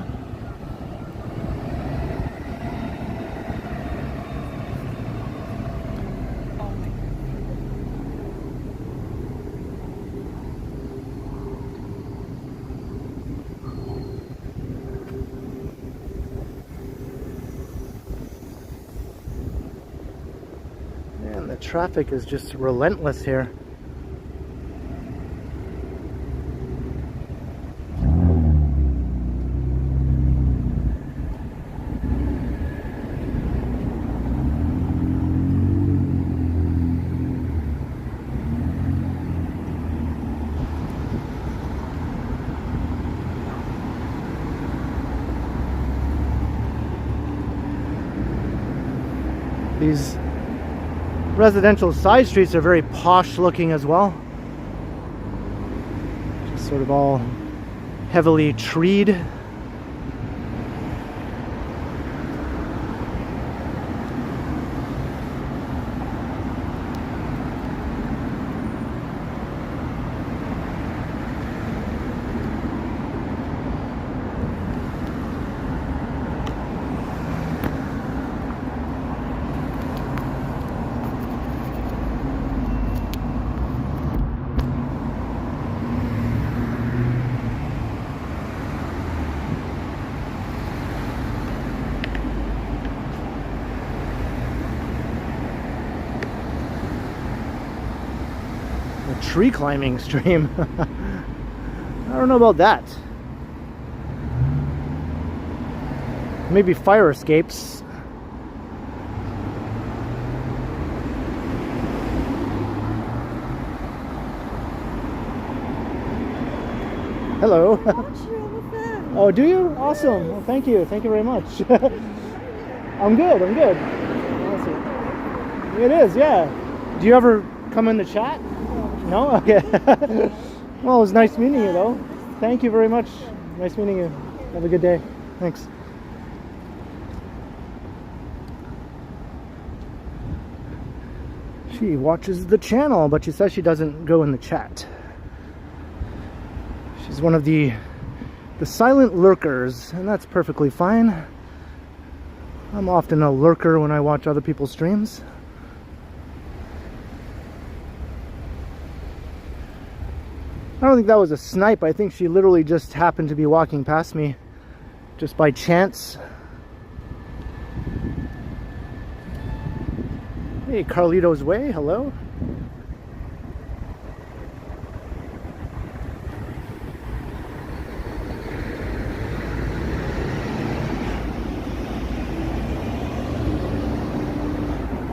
Man, the traffic is just relentless here. These residential side streets are very posh looking as well. sort of all heavily treed. Tree climbing stream. I don't know about that. Maybe fire escapes. Hello. Oh, do you? Awesome. Well, thank you. Thank you very much. I'm good. I'm good. Awesome. It is, yeah. Do you ever come in the chat? No? Okay. Well, it was nice meeting you, though. Thank you very much. Nice meeting you. Have a good day. Thanks. She watches the channel, but she says she doesn't go in the chat. She's one of the silent lurkers, and that's perfectly fine. I'm often a lurker when I watch other people's streams. I don't think that was a snipe. I think she literally just happened to be walking past me just by chance. Hey, Carlito's Way, hello.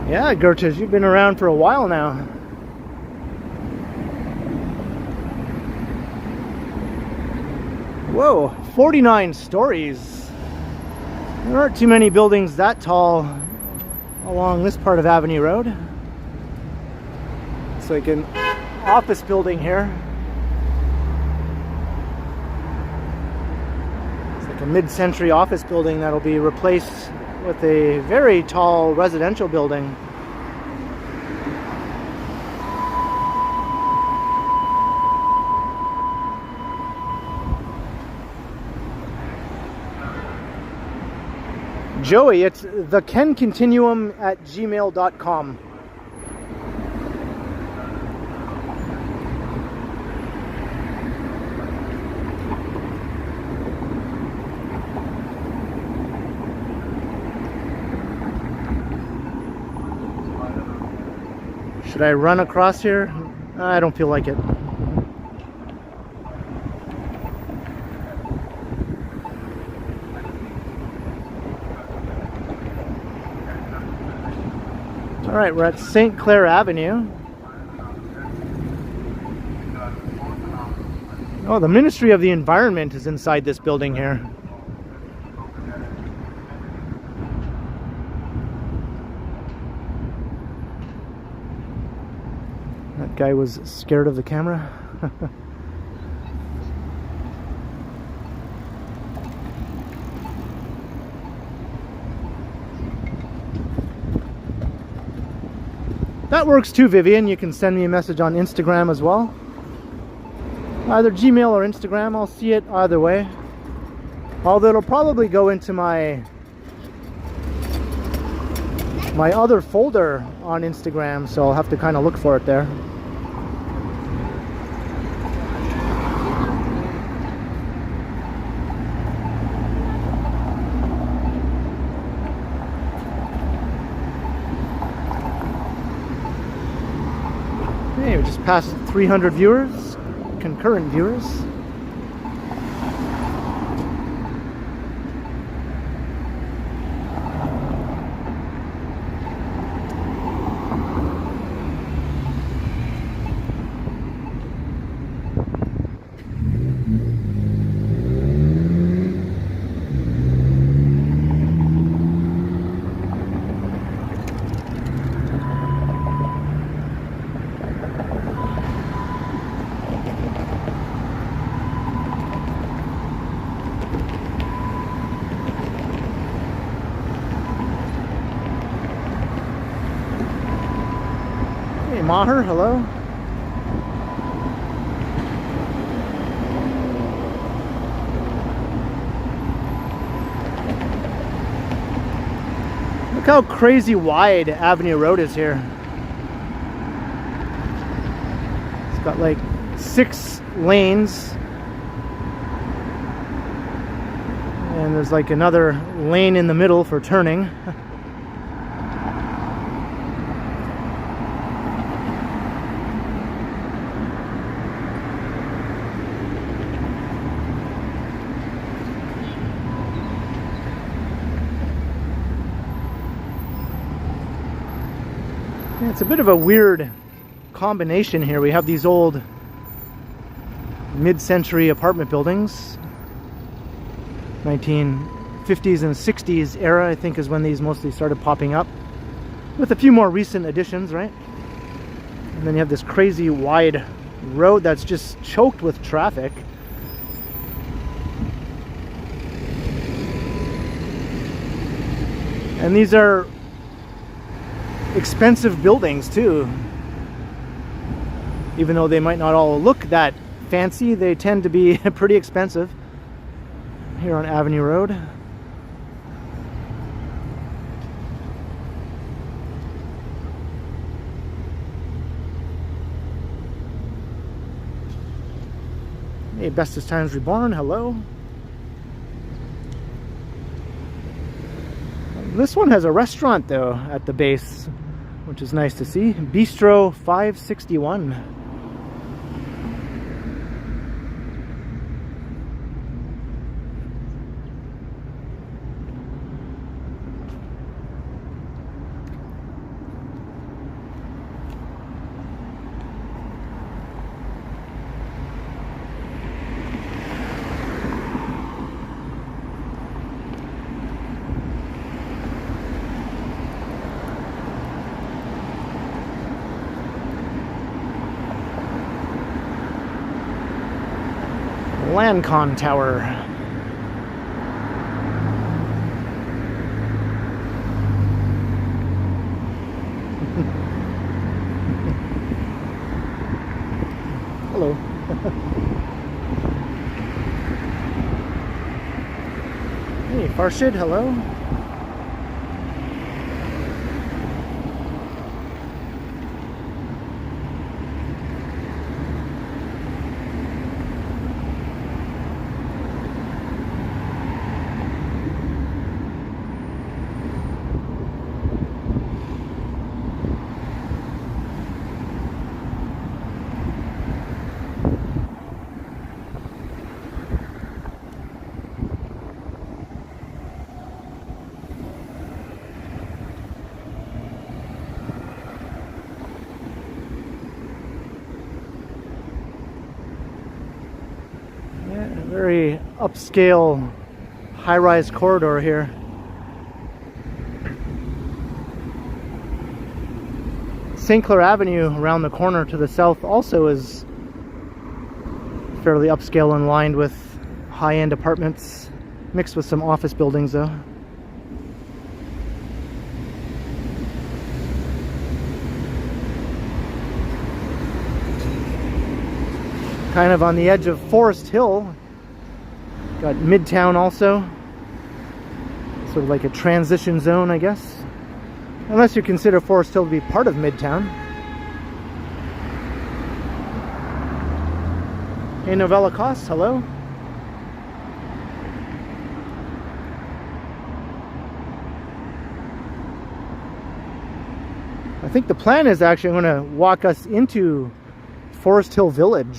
Yeah, Gertrude, you've been around for a while now. Whoa, 49 stories. There aren't too many buildings that tall along this part of Avenue Road. It's like an office building here. It's like a mid-century office building that'll be replaced with a very tall residential building. Joey, it's the Ken Continuum at gmail.com. Should I run across here? I don't feel like it. All right, we're at St. Clair Avenue. Oh, the Ministry of the Environment is inside this building here. That guy was scared of the camera. That works too, Vivian. You can send me a message on Instagram as well. Either Gmail or Instagram. I'll see it either way. Although it'll probably go into my other folder on Instagram, so I'll have to kind of look for it there. Hey, we just passed 300 viewers, concurrent viewers. Maher, hello. Look how crazy wide Avenue Road is here. It's got like 6 lanes. And there's like another lane in the middle for turning. It's a bit of a weird combination here. We have these old mid-century apartment buildings. 1950s and 60s era, I think, is when these mostly started popping up, with a few more recent additions, right? And then you have this crazy wide road that's just choked with traffic. And these are expensive buildings too. Even though they might not all look that fancy, they tend to be pretty expensive here on Avenue Road. Hey, Bestest Times Reborn, hello. This one has a restaurant though at the base, which is nice to see. Bistro 561. Lancon Tower. Hello. Hey, Farshid, hello. Very upscale high-rise corridor here. St. Clair Avenue around the corner to the south also is fairly upscale and lined with high-end apartments, mixed with some office buildings though. Kind of on the edge of Forest Hill. Got Midtown also. Sort of like a transition zone, I guess. Unless you consider Forest Hill to be part of Midtown. Hey, Novella Cost, hello. I think the plan is actually going to walk us into Forest Hill Village.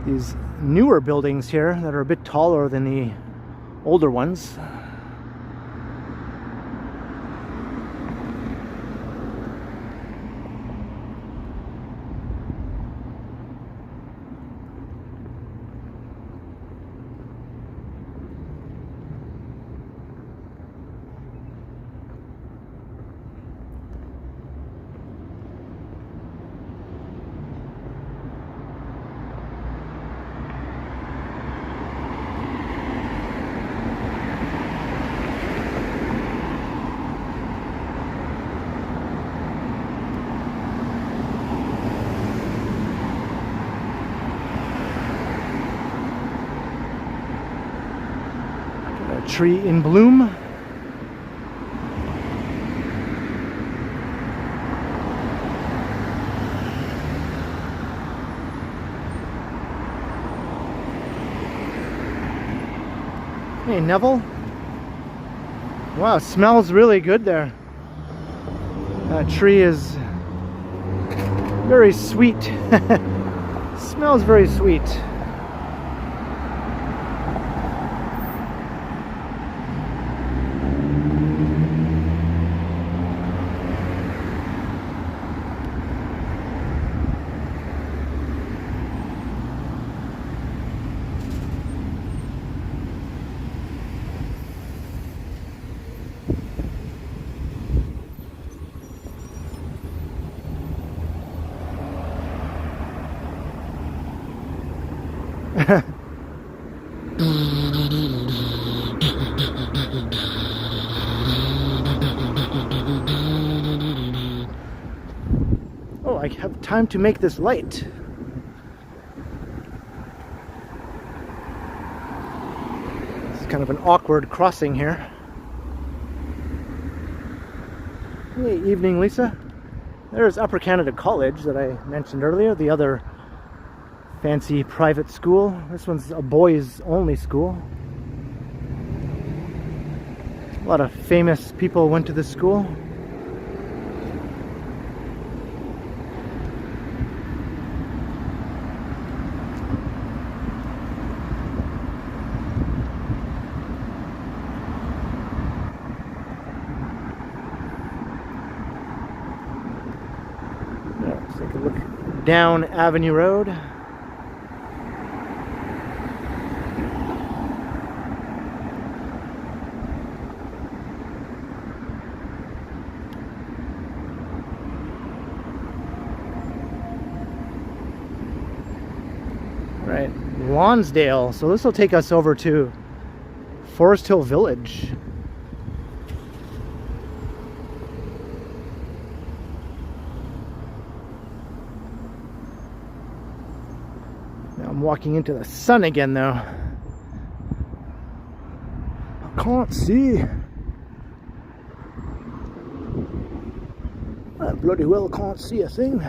These newer buildings here that are a bit taller than the older ones. tree in bloom. Hey, Neville. Wow, it smells really good there. That tree is very sweet. Smells very sweet. Oh, I have time to make this light. It's kind of an awkward crossing here. Hey, evening, Lisa. There's Upper Canada College that I mentioned earlier, the other fancy private school. This one's a boys only school. A lot of famous people went to this school. Yeah, let's take a look down Avenue Road. Right, Lonsdale. So this will take us over to Forest Hill Village. Now I'm walking into the sun again though. I can't see. I bloody well can't see a thing.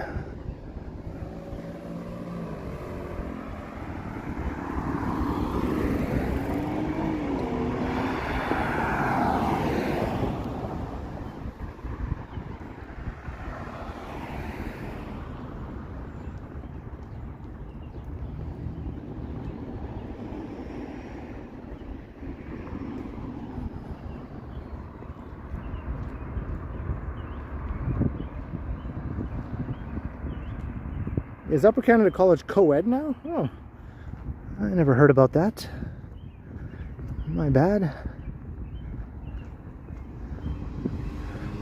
Is Upper Canada College co-ed now? Oh, I never heard about that. My bad.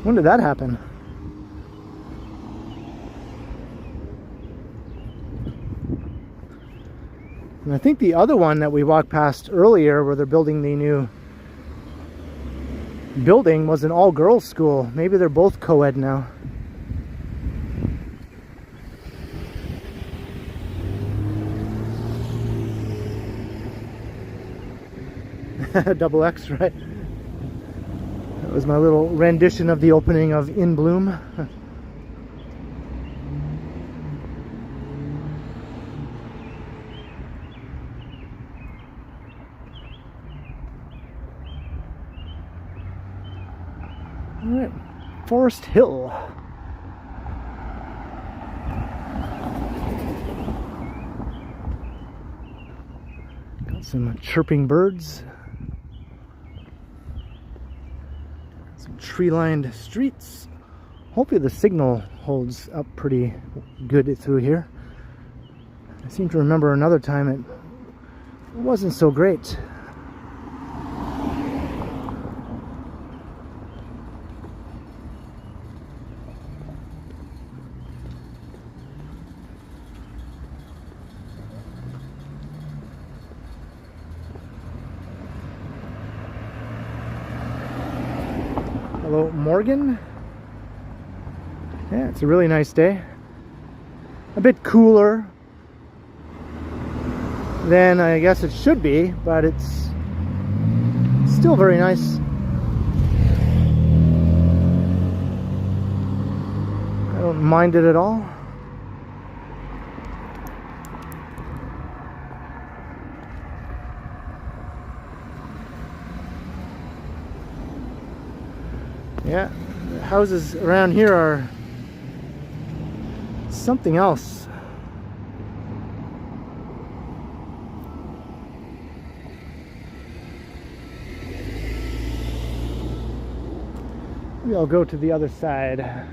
When did that happen? And I think the other one that we walked past earlier, where they're building the new building, was an all-girls school. Maybe they're both co-ed now. Double X, right? That was my little rendition of the opening of In Bloom. All right, Forest Hill. Got some chirping birds. Tree-lined streets. Hopefully the signal holds up pretty good through here. I seem to remember another time it wasn't so great. Hello, Morgan. Yeah, it's a really nice day. A bit cooler than I guess it should be, but it's still very nice. I don't mind it at all. Yeah, the houses around here are something else. Maybe I'll go to the other side.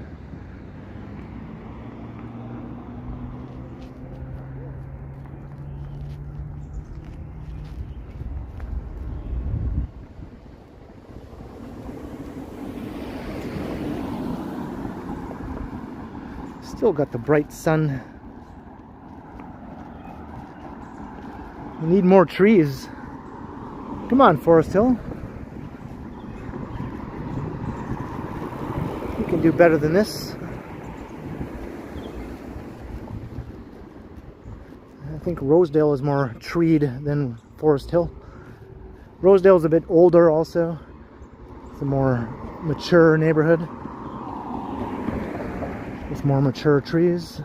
Still got the bright sun. We need more trees. Come on, Forest Hill. You can do better than this. I think Rosedale is more treed than Forest Hill. Rosedale's a bit older also. It's a more mature neighborhood with more mature trees.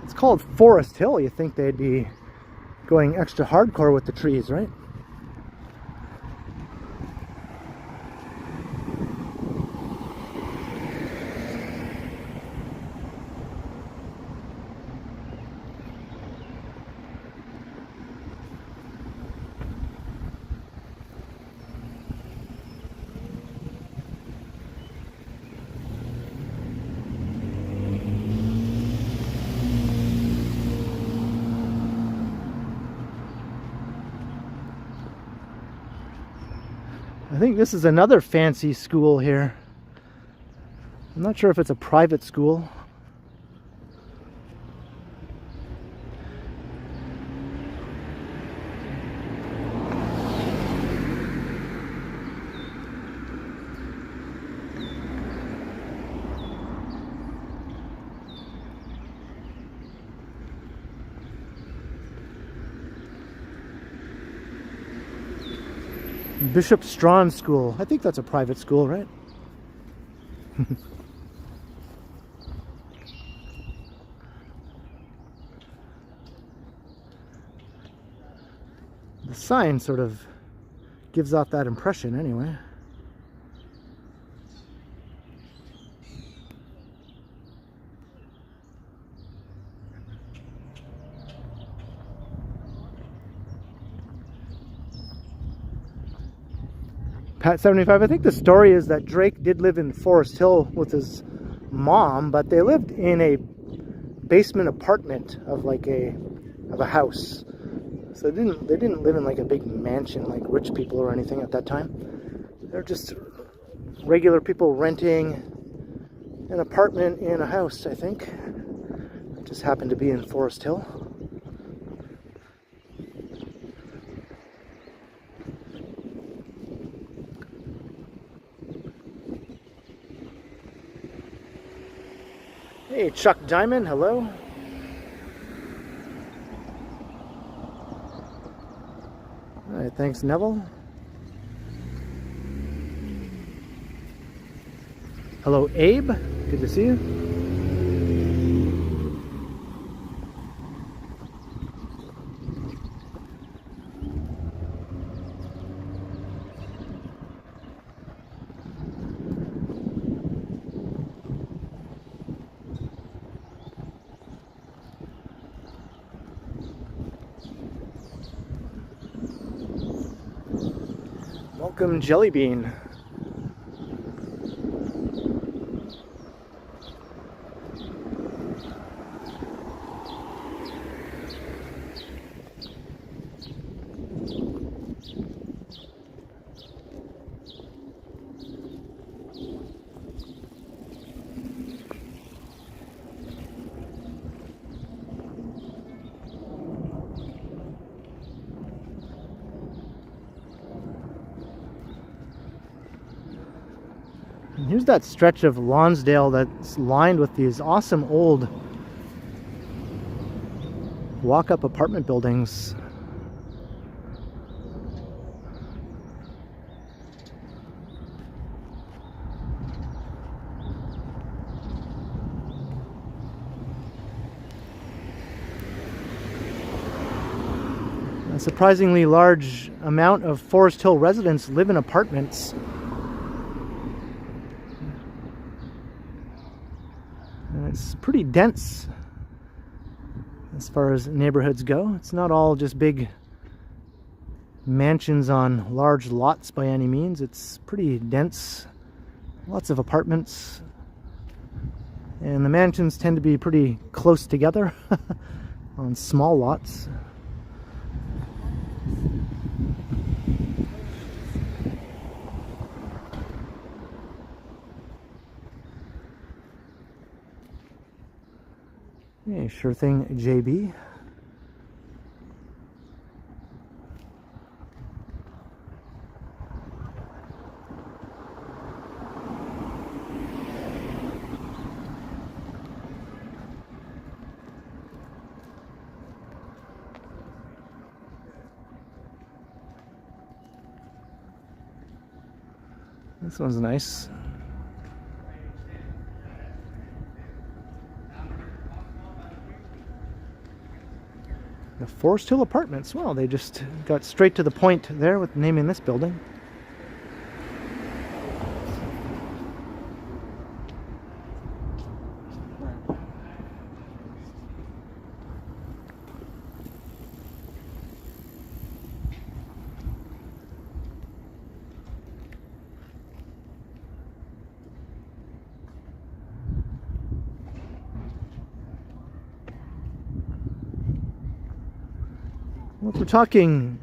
It's called Forest Hill. You think they'd be going extra hardcore with the trees, right? I think this is another fancy school here. I'm not sure if it's a private school. Bishop Strawn School. I think that's a private school, right? The sign sort of gives off that impression anyway. Pat 75, I think the story is that Drake did live in Forest Hill with his mom, but they lived in a basement apartment of like a house. So they didn't live in like a big mansion like rich people or anything at that time. They're just regular people renting an apartment in a house, I think. It just happened to be in Forest Hill. Hey, Chuck Diamond, hello. All right, thanks, Neville. Hello, Abe. Good to see you. Welcome, Jellybean. And here's that stretch of Lonsdale that's lined with these awesome old walk-up apartment buildings. A surprisingly large amount of Forest Hill residents live in apartments. And it's pretty dense as far as neighborhoods go. It's not all just big mansions on large lots by any means. It's pretty dense. Lots of apartments. And the mansions tend to be pretty close together on small lots. Yeah, sure thing, JB. This one's nice. The Forest Hill Apartments. Well, they just got straight to the point there with naming this building. Well, if we're talking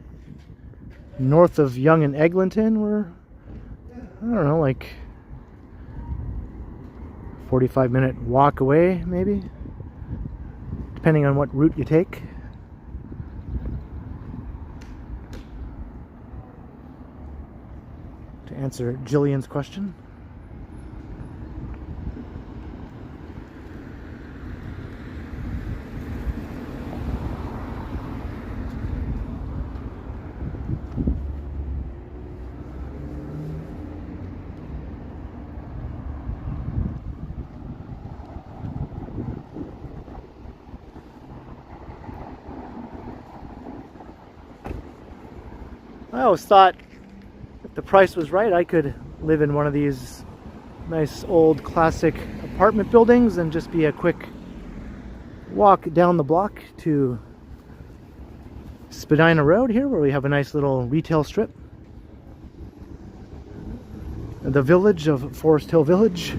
north of Yonge and Eglinton, we're, I don't know, like 45-minute walk away, maybe, depending on what route you take. To answer Jillian's question. I always thought if the price was right, I could live in one of these nice old classic apartment buildings and just be a quick walk down the block to Spadina Road here, where we have a nice little retail strip. The village of Forest Hill Village.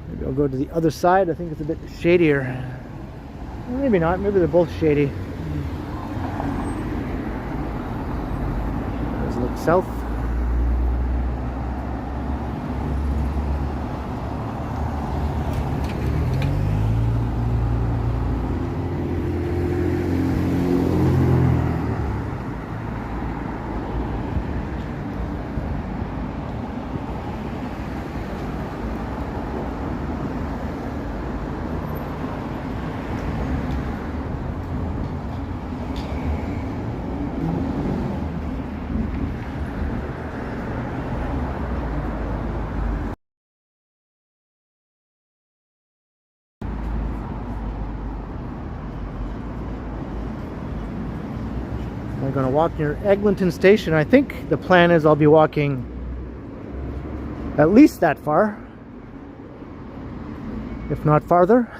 Maybe I'll go to the other side. I think it's a bit shadier. Or maybe not. Maybe they're both shady. Let's look south. I'm going to walk near Eglinton Station. I think the plan is I'll be walking at least that far, if not farther.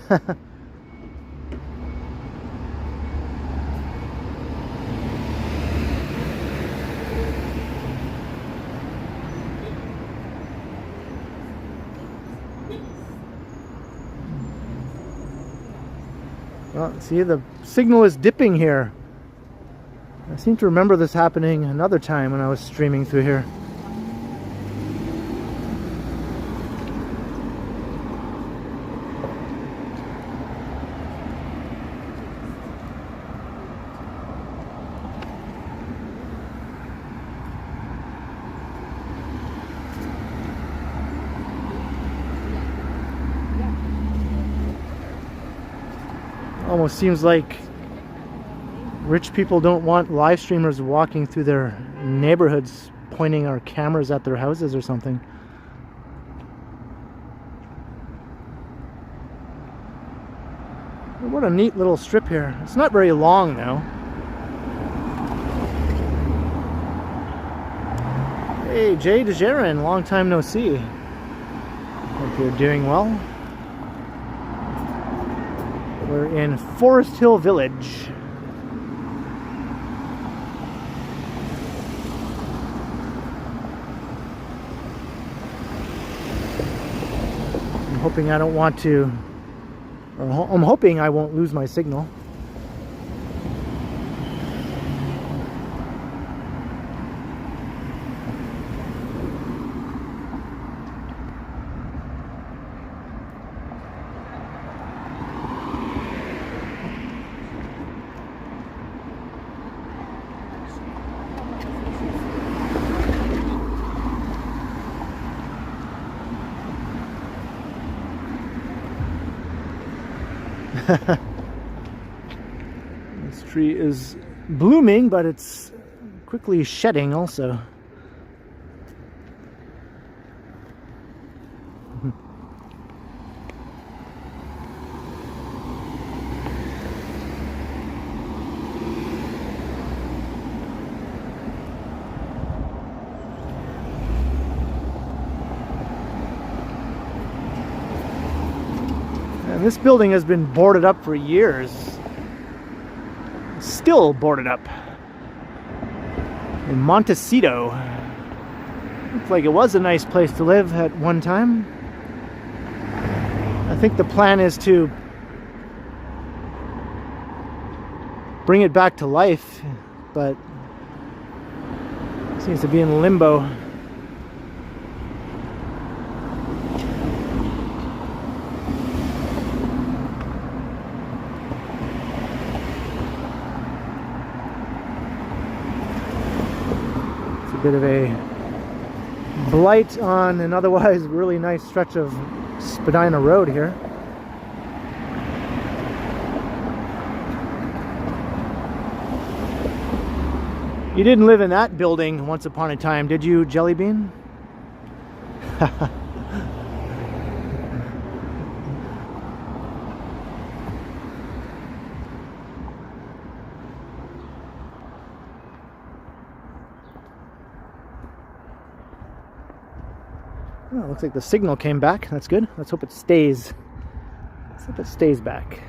Well, see, the signal is dipping here. I seem to remember this happening another time when I was streaming through here. Almost seems like rich people don't want live streamers walking through their neighborhoods pointing our cameras at their houses or something. What a neat little strip here. It's not very long though. Hey, Jay DeJerin, long time no see. Hope you're doing well. We're in Forest Hill Village. I'm hoping I don't want to, or I'm hoping I won't lose my signal. This tree is blooming, but it's quickly shedding also. This building has been boarded up for years. Still boarded up. In Montecito. Looks like it was a nice place to live at one time. I think the plan is to bring it back to life, but it seems to be in limbo. Bit of a blight on an otherwise really nice stretch of Spadina Road here. You didn't live in that building once upon a time, did you, Jellybean? Oh, looks like the signal came back. That's good. Let's hope it stays. Let's hope it stays back.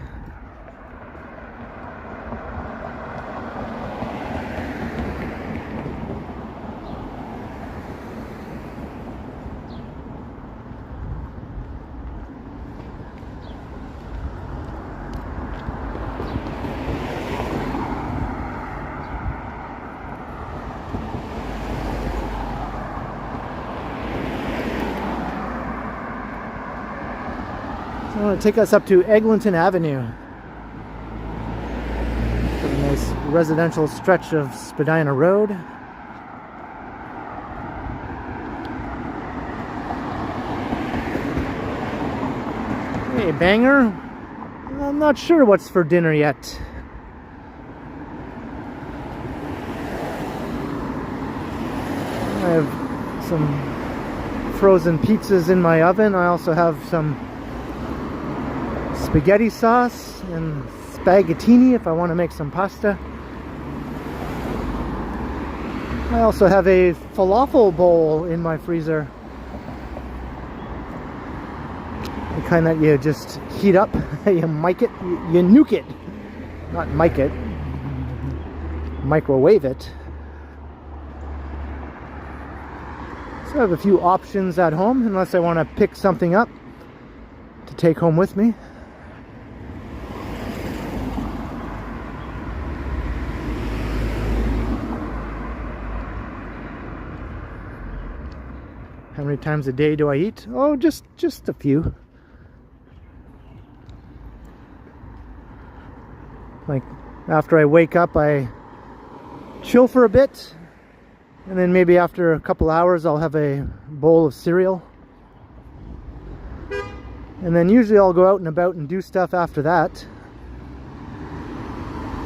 So I'm going to take us up to Eglinton Avenue. A nice residential stretch of Spadina Road. Hey, Banger. I'm not sure what's for dinner yet. I have some frozen pizzas in my oven. I also have some spaghetti sauce and spaghettini if I want to make some pasta. I also have a falafel bowl in my freezer. The kind that you just heat up, you mic it, you nuke it. Not mic it, microwave it. So I have a few options at home unless I want to pick something up to take home with me. How many times a day do I eat? Oh, just a few. Like after I wake up, I chill for a bit, and then maybe after a couple hours I'll have a bowl of cereal. And then usually I'll go out and about and do stuff after that.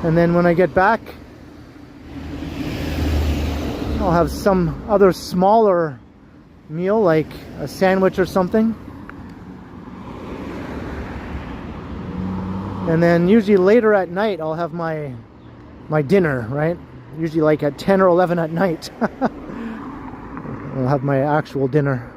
And then when I get back, I'll have some other smaller meal, like a sandwich or something. And then usually later at night I'll have my dinner, right? Usually like at 10 or 11 at night. I'll have my actual dinner.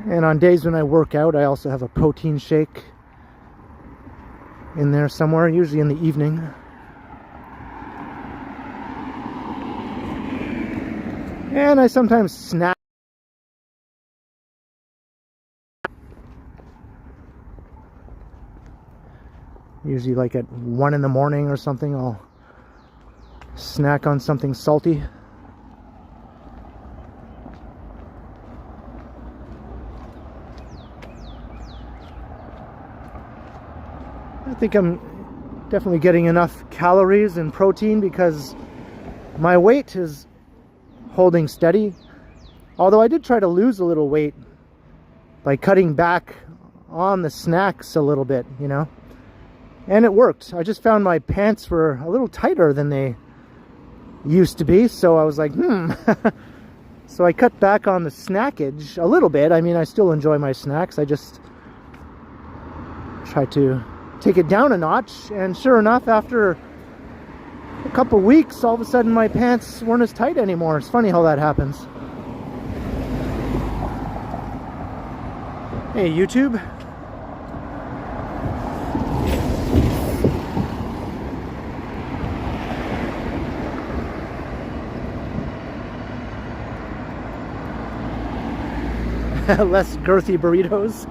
And on days when I work out, I also have a protein shake in there somewhere, usually in the evening. And I sometimes snack. Usually like at 1 in the morning or something, I'll snack on something salty. I think I'm definitely getting enough calories and protein because my weight is holding steady. Although I did try to lose a little weight by cutting back on the snacks a little bit, you know. And it worked. I just found my pants were a little tighter than they used to be. So I was like, So I cut back on the snackage a little bit. I mean, I still enjoy my snacks. I just try to take it down a notch, and sure enough, after a couple weeks, all of a sudden my pants weren't as tight anymore. It's funny how that happens. Hey, YouTube. Less girthy burritos.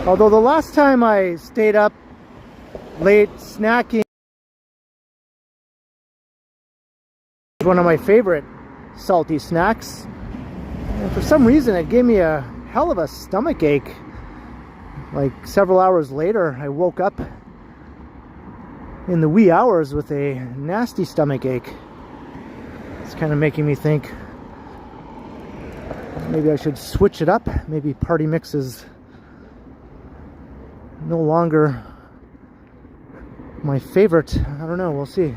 Although the last time I stayed up late snacking was one of my favorite salty snacks. And for some reason it gave me a hell of a stomach ache. Like several hours later, I woke up in the wee hours with a nasty stomach ache. It's kind of making me think maybe I should switch it up. Maybe party mix is no longer my favorite. I don't know, we'll see.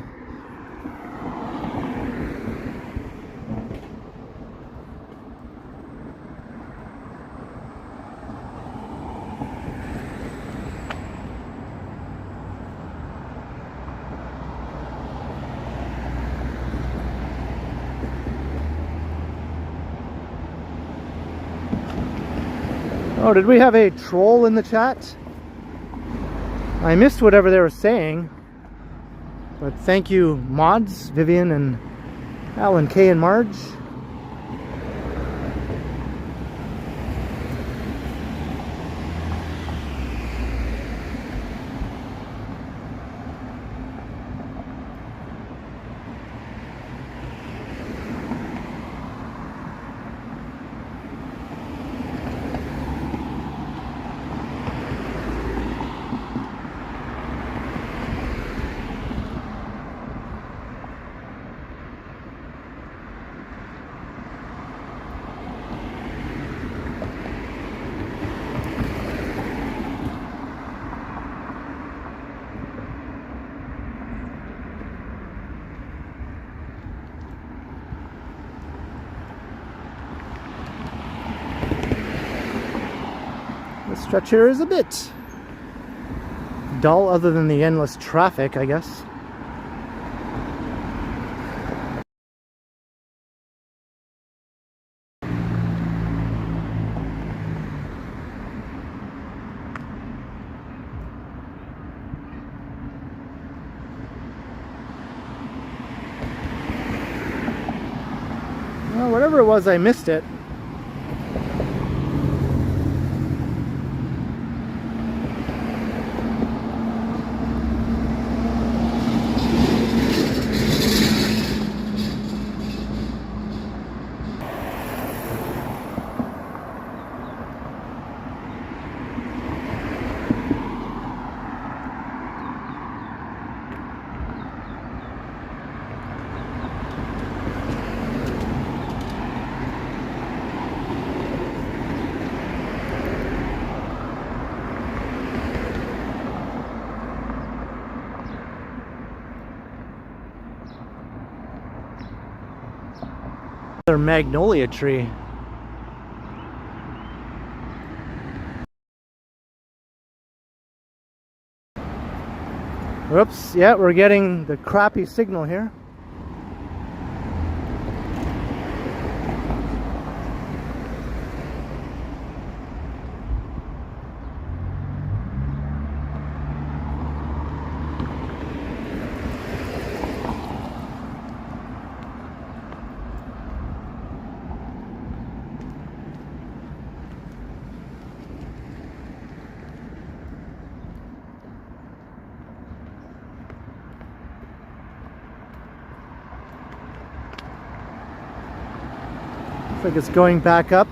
Oh, did we have a troll in the chat? I missed whatever they were saying, but thank you, mods, Vivian and Alan K and Marge. The stretch here is a bit dull, other than the endless traffic, I guess. whatever it was, I missed it. Another magnolia tree. Whoops, yeah, we're getting the crappy signal here. Looks like it's going back up.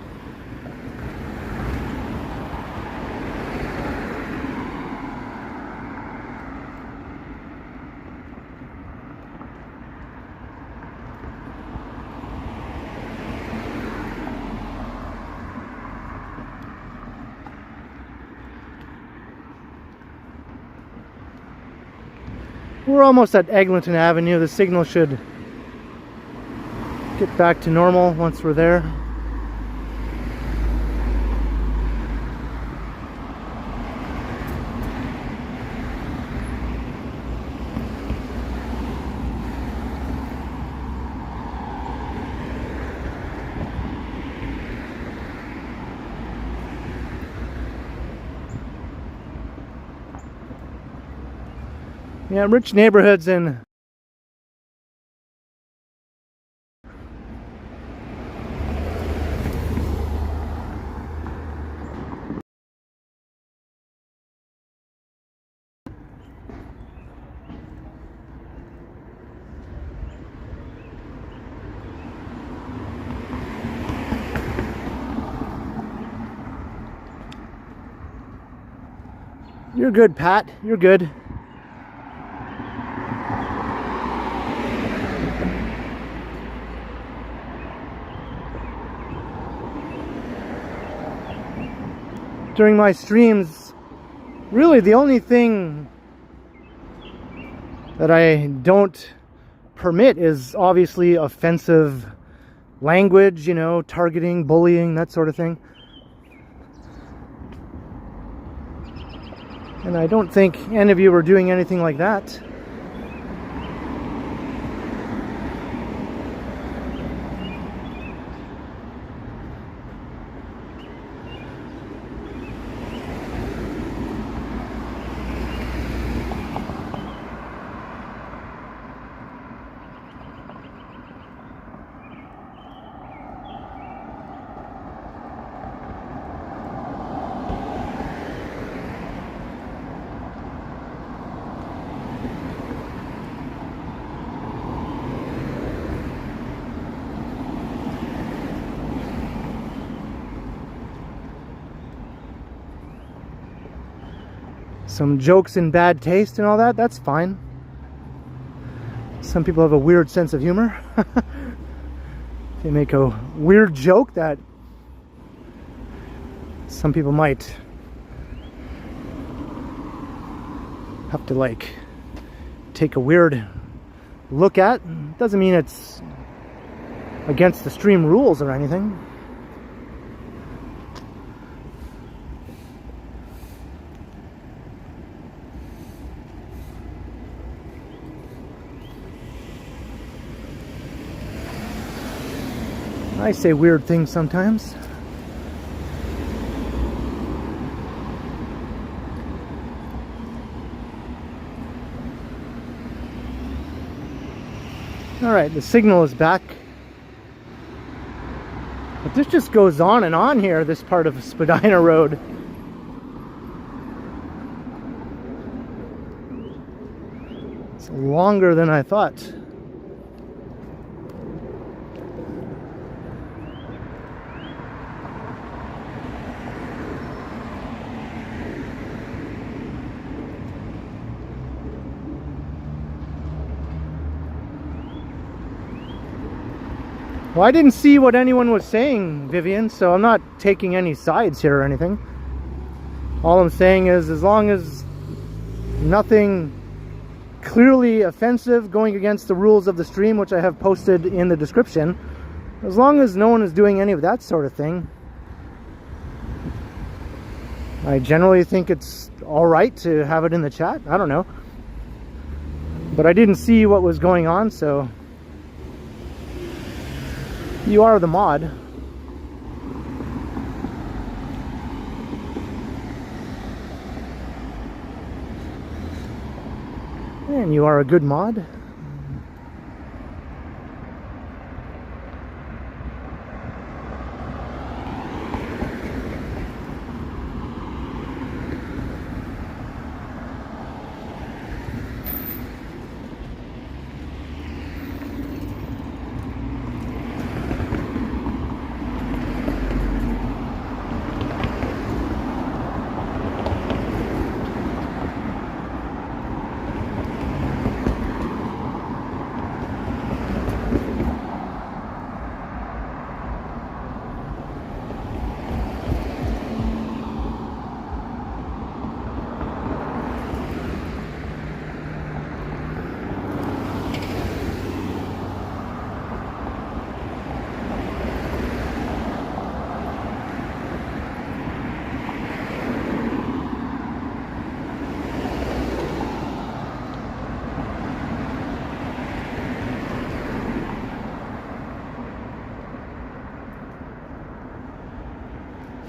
We're almost at Eglinton Avenue. The signal should get back to normal once we're there. Yeah, rich neighborhoods and you're good, Pat. You're good. During my streams, really the only thing that I don't permit is obviously offensive language, you know, targeting, bullying, that sort of thing. And I don't think any of you are doing anything like that. Some jokes in bad taste and all that, that's fine. Some people have a weird sense of humor. They make a weird joke that some people might have to like take a weird look at. Doesn't mean it's against the stream rules or anything. I say weird things sometimes. All right, the signal is back. But this just goes on and on here, this part of Spadina Road. It's longer than I thought. Well, I didn't see what anyone was saying, Vivian, so I'm not taking any sides here or anything. All I'm saying is, as long as nothing clearly offensive going against the rules of the stream, which I have posted in the description, as long as no one is doing any of that sort of thing, I generally think it's alright to have it in the chat. I don't know. But I didn't see what was going on, so... You are the mod. And you are a good mod.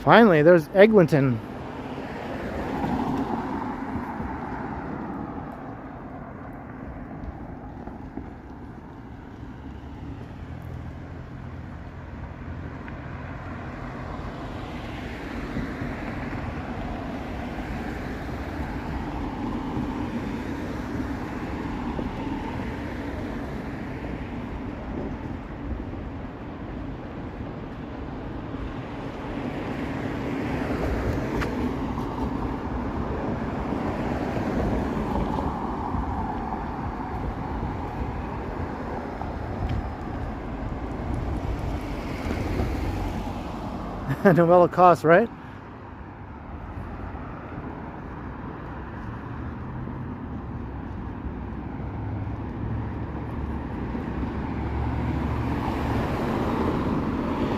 Finally, there's Eglinton. Noella Cost, right?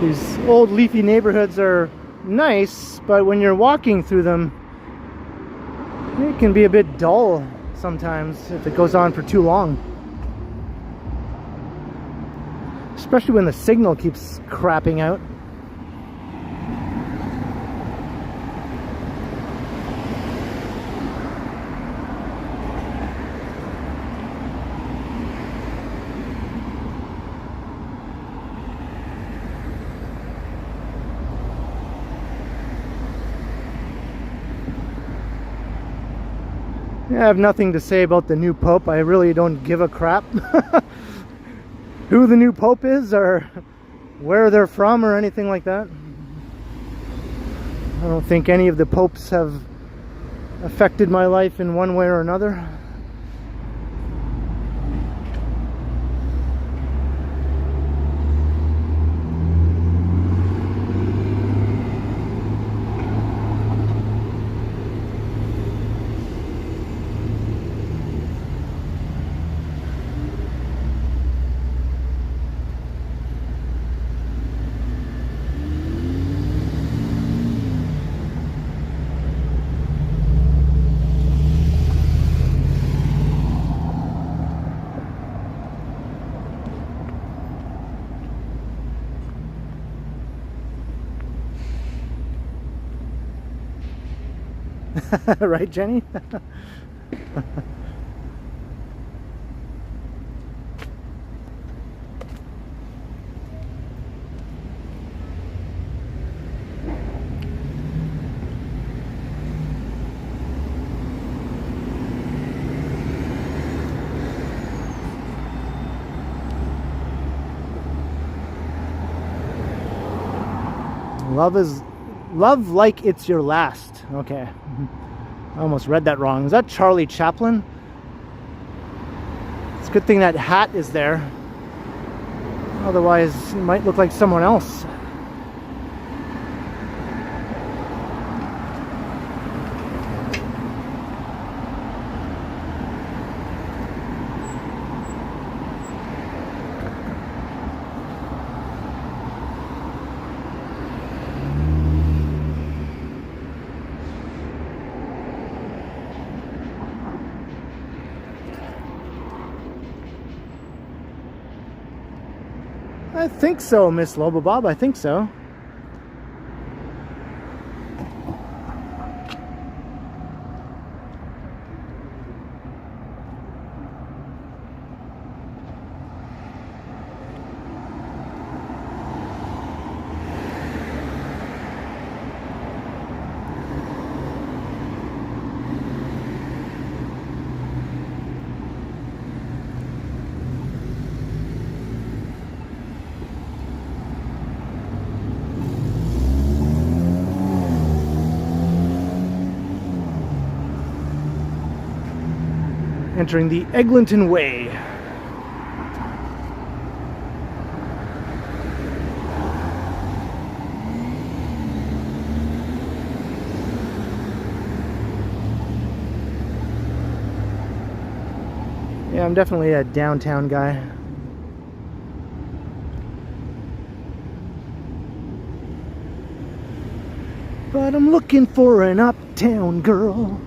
These old leafy neighborhoods are nice, but when you're walking through them, it can be a bit dull sometimes if it goes on for too long. Especially when the signal keeps crapping out. I have nothing to say about the new Pope. I really don't give a crap who the new Pope is or where they're from or anything like that. I don't think any of the popes have affected my life in one way or another. Right, Jenny? Love like it's your last. Okay. I almost read that wrong. Is that Charlie Chaplin? It's a good thing that hat is there. Otherwise, it might look like someone else. I think so, Miss Lobo Bob. I think so. Entering the Eglinton Way. Yeah, I'm definitely a downtown guy. But I'm looking for an uptown girl.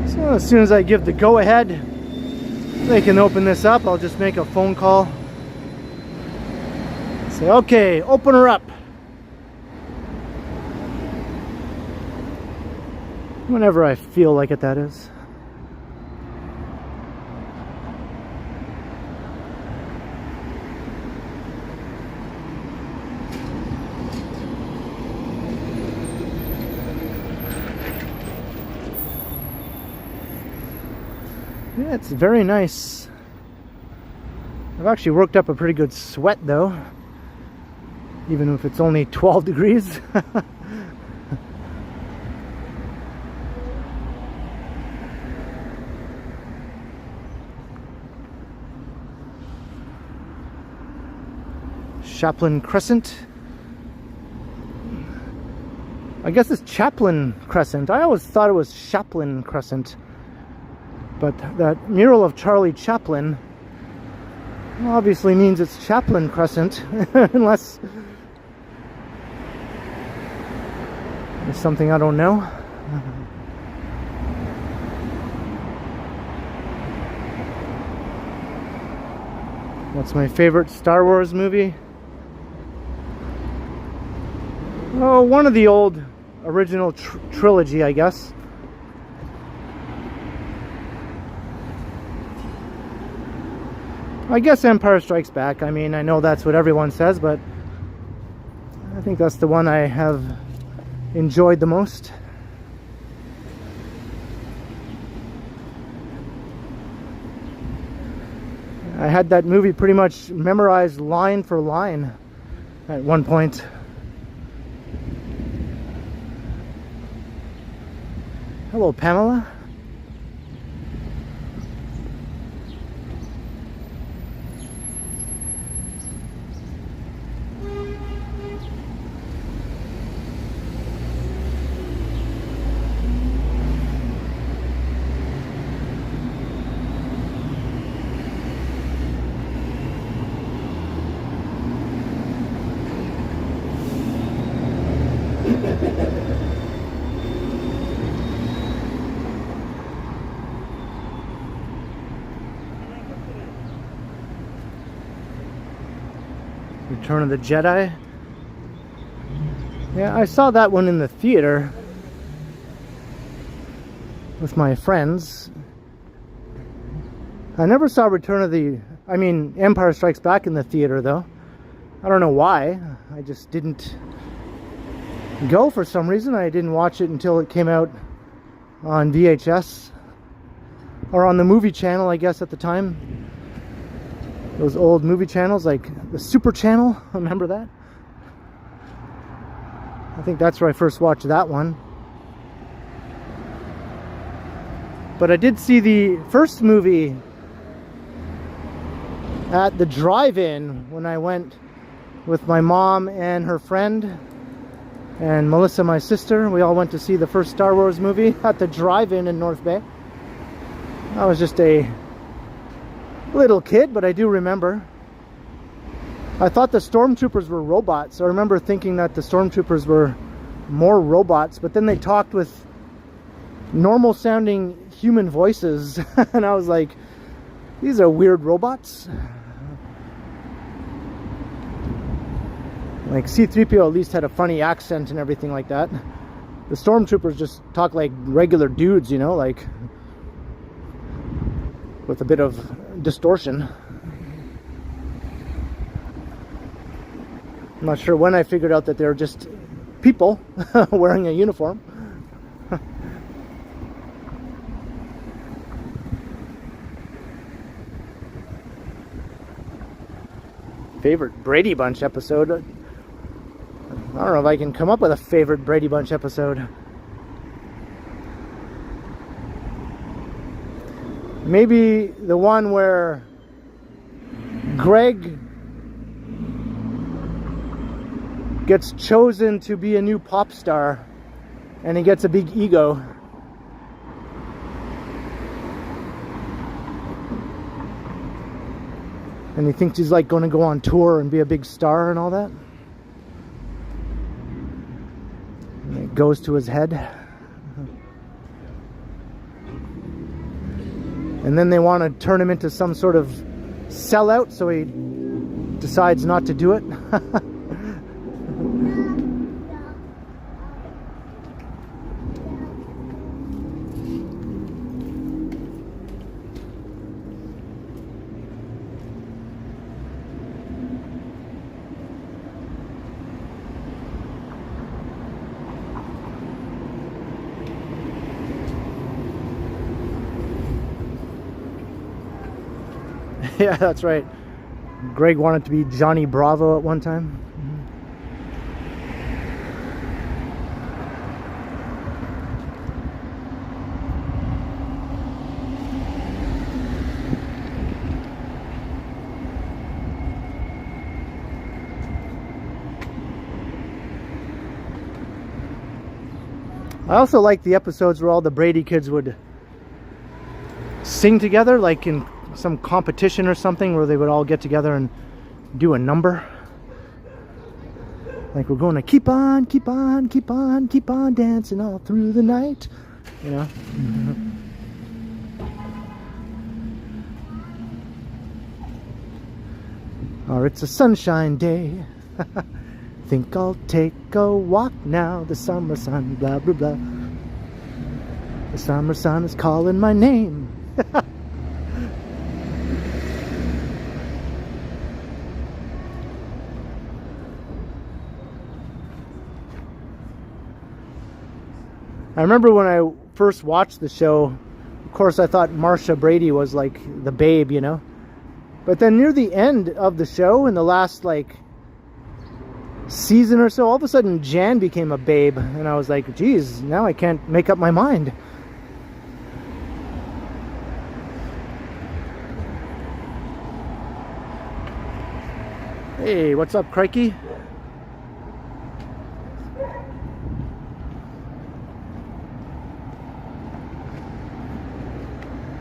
So as soon as I give the go-ahead, they can open this up. I'll just make a phone call. Say, okay, open her up. Whenever I feel like it, that is. Yeah, it's very nice. I've actually worked up a pretty good sweat though, even if it's only 12 degrees. Chaplin Crescent. I guess it's Chaplin Crescent. I always thought it was Chaplin Crescent. But that mural of Charlie Chaplin obviously means it's Chaplin Crescent, unless there's something I don't know. What's my favorite Star Wars movie? Oh, one of the old original trilogy, I guess. I guess Empire Strikes Back. I mean, I know that's what everyone says, but I think that's the one I have enjoyed the most. I had that movie pretty much memorized line for line at one point. Hello, Pamela. Return of the Jedi. Yeah, I saw that one in the theater with my friends. I never saw Empire Strikes Back in the theater though. I don't know why. I just didn't go for some reason. I didn't watch it until it came out on VHS or on the movie channel, I guess, at the time. Those old movie channels like the Super Channel, remember that? I think that's where I first watched that one. But I did see the first movie at the drive-in when I went with my mom and her friend and Melissa, my sister. We all went to see the first Star Wars movie at the drive-in in North Bay. I was just a little kid, but I do remember. I thought the stormtroopers were robots. I remember thinking that the stormtroopers were more robots, but then they talked with normal sounding human voices and I was like, these are weird robots. Like C-3PO at least had a funny accent and everything like that. The stormtroopers just talk like regular dudes, you know, like with a bit of distortion. I'm not sure when I figured out that they're just people wearing a uniform. Favorite Brady Bunch episode? I don't know if I can come up with a favorite Brady Bunch episode. Maybe the one where Greg gets chosen to be a new pop star and he gets a big ego. And he thinks he's like going to go on tour and be a big star and all that. And it goes to his head. And then they want to turn him into some sort of sellout, so he decides not to do it. Yeah, that's right. Greg wanted to be Johnny Bravo at one time. I also like the episodes where all the Brady kids would sing together, like in some competition or something, where they would all get together and do a number. Like, we're going to keep on, keep on, keep on, keep on dancing all through the night, you know. Or it's a sunshine day. Think I'll take a walk now. The summer sun, blah blah blah. The summer sun is calling my name. I remember when I first watched the show, of course I thought Marsha Brady was like the babe, you know. But then near the end of the show, in the last like season or so, all of a sudden Jan became a babe. And I was like, geez, now I can't make up my mind. Hey, what's up, Crikey?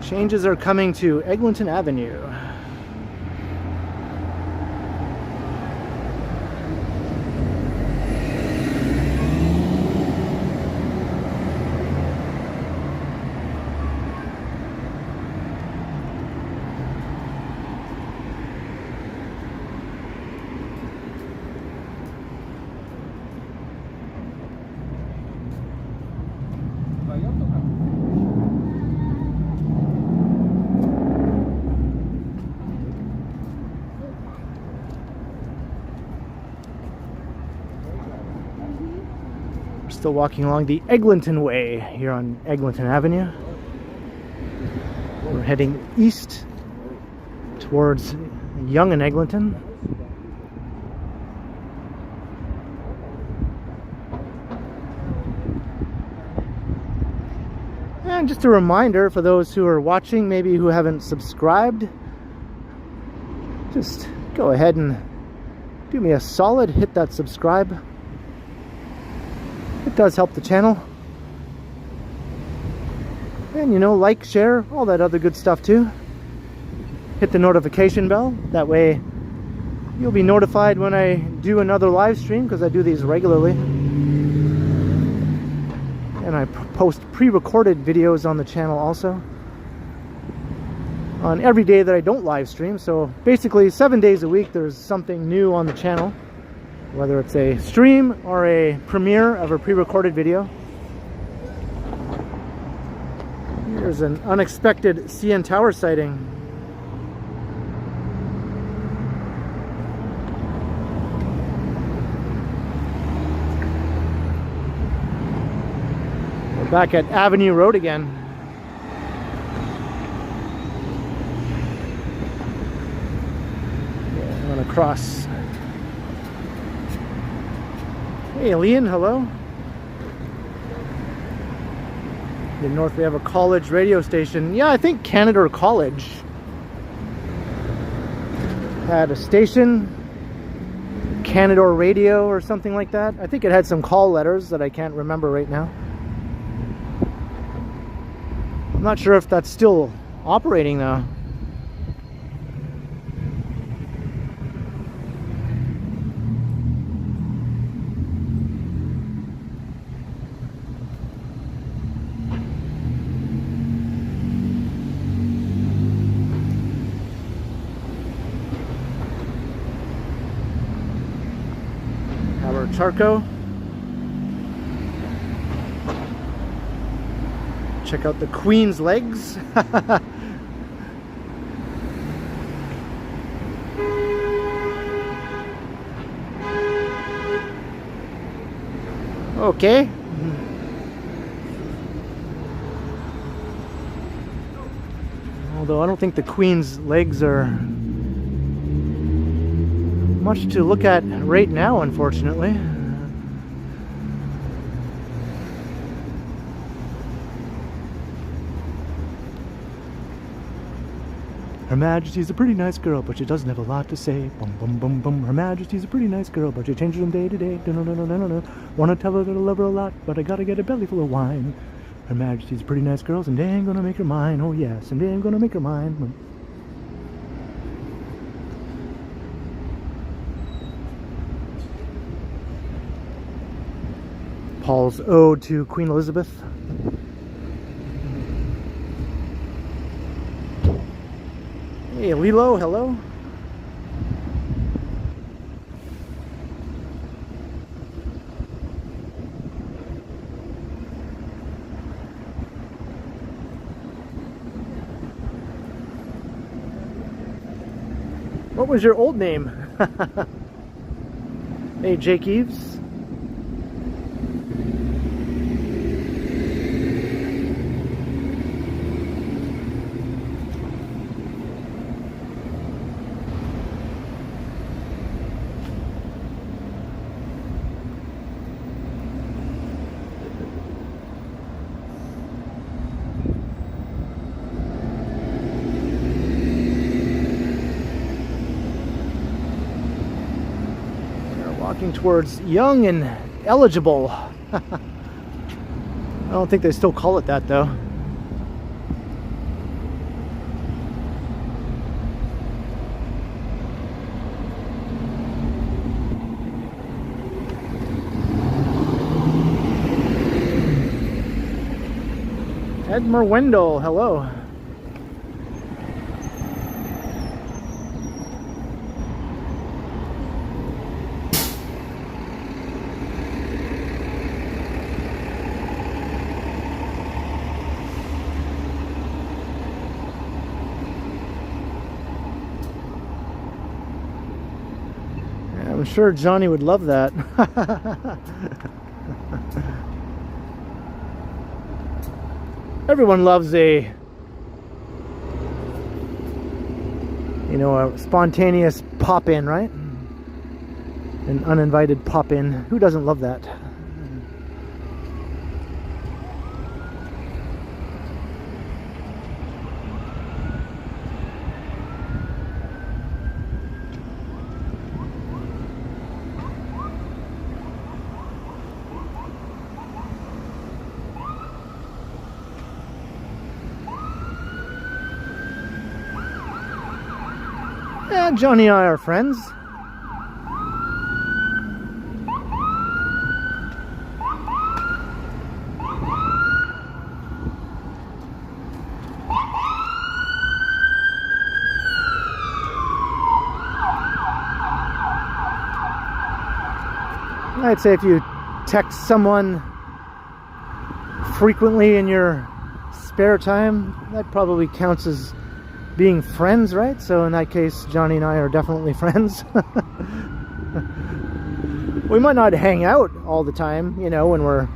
Changes are coming to Eglinton Avenue. Still walking along the Eglinton Way here on Eglinton Avenue. We're heading east towards Yonge and Eglinton. And just a reminder for those who are watching, maybe who haven't subscribed, just go ahead and do me a solid, hit that subscribe. It does help the channel. And you know, like, share, all that other good stuff too. Hit the notification bell, that way you'll be notified when I do another live stream, because I do these regularly. And I post pre-recorded videos on the channel also on every day that I don't live stream. So basically 7 days a week there's something new on the channel, whether it's a stream or a premiere of a pre-recorded video. Here's an unexpected CN Tower sighting. We're back at Avenue Road again. Yeah, I'm gonna cross. Hey, Leon, hello. In north we have a college radio station. Yeah, I think Canada College had a station, Canada Radio or something like that. I think it had some call letters that I can't remember right now. I'm not sure if that's still operating though. Charco. Check out the Queen's legs. Okay. Although I don't think the Queen's legs are much to look at right now, unfortunately. Her Majesty's a pretty nice girl, but she doesn't have a lot to say. Bum bum bum bum. Her Majesty's a pretty nice girl, but she changes from day to day. No no no no no no. Wanna tell her that I love her a lot, but I gotta get a belly full of wine. Her Majesty's a pretty nice girl, and they ain't gonna make her mine. Oh yes, and they ain't gonna make her mine. Paul's ode to Queen Elizabeth. Hey, Lilo, hello. What was your old name? Hey, Jake Eves. Walking towards Young and Eligible. I don't think they still call it that though. Edmer Wendell, hello. I'm sure Johnny would love that. Everyone loves a spontaneous pop-in, right? An uninvited pop-in. Who doesn't love that? Yeah, Johnny and I are friends. I'd say if you text someone frequently in your spare time, that probably counts as being friends, right? So in that case, Johnny and I are definitely friends. We might not hang out all the time, when we're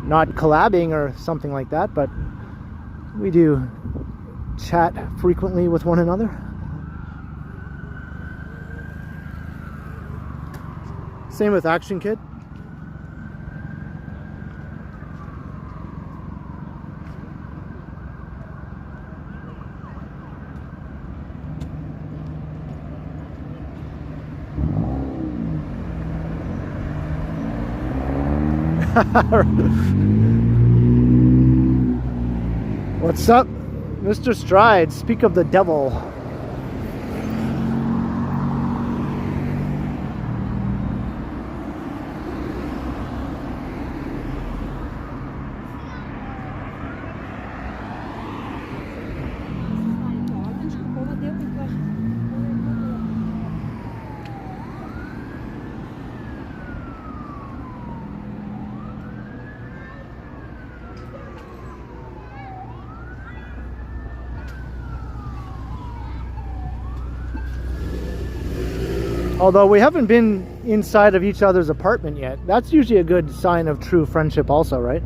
not collabing or something like that, but we do chat frequently with one another. Same with Action Kid. What's up, Mr. Stride? Speak of the devil. Although we haven't been inside of each other's apartment yet. That's usually a good sign of true friendship also, right?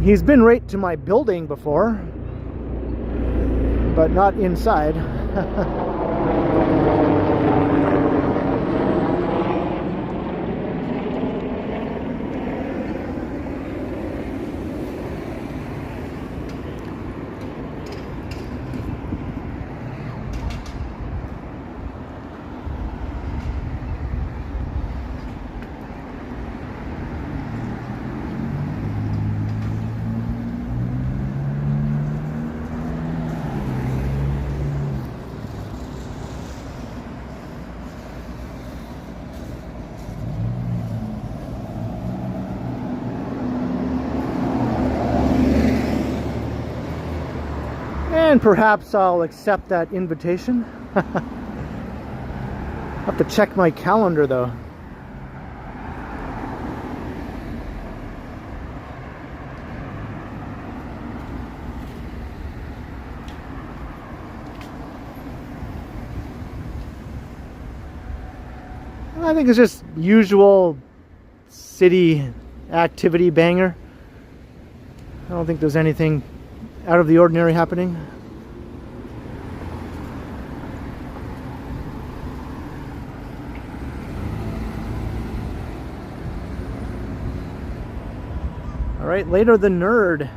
He's been right to my building before, but not inside. And perhaps I'll accept that invitation. I'll have to check my calendar though. I think it's just usual city activity banger. I don't think there's anything out of the ordinary happening. All right, later the nerd.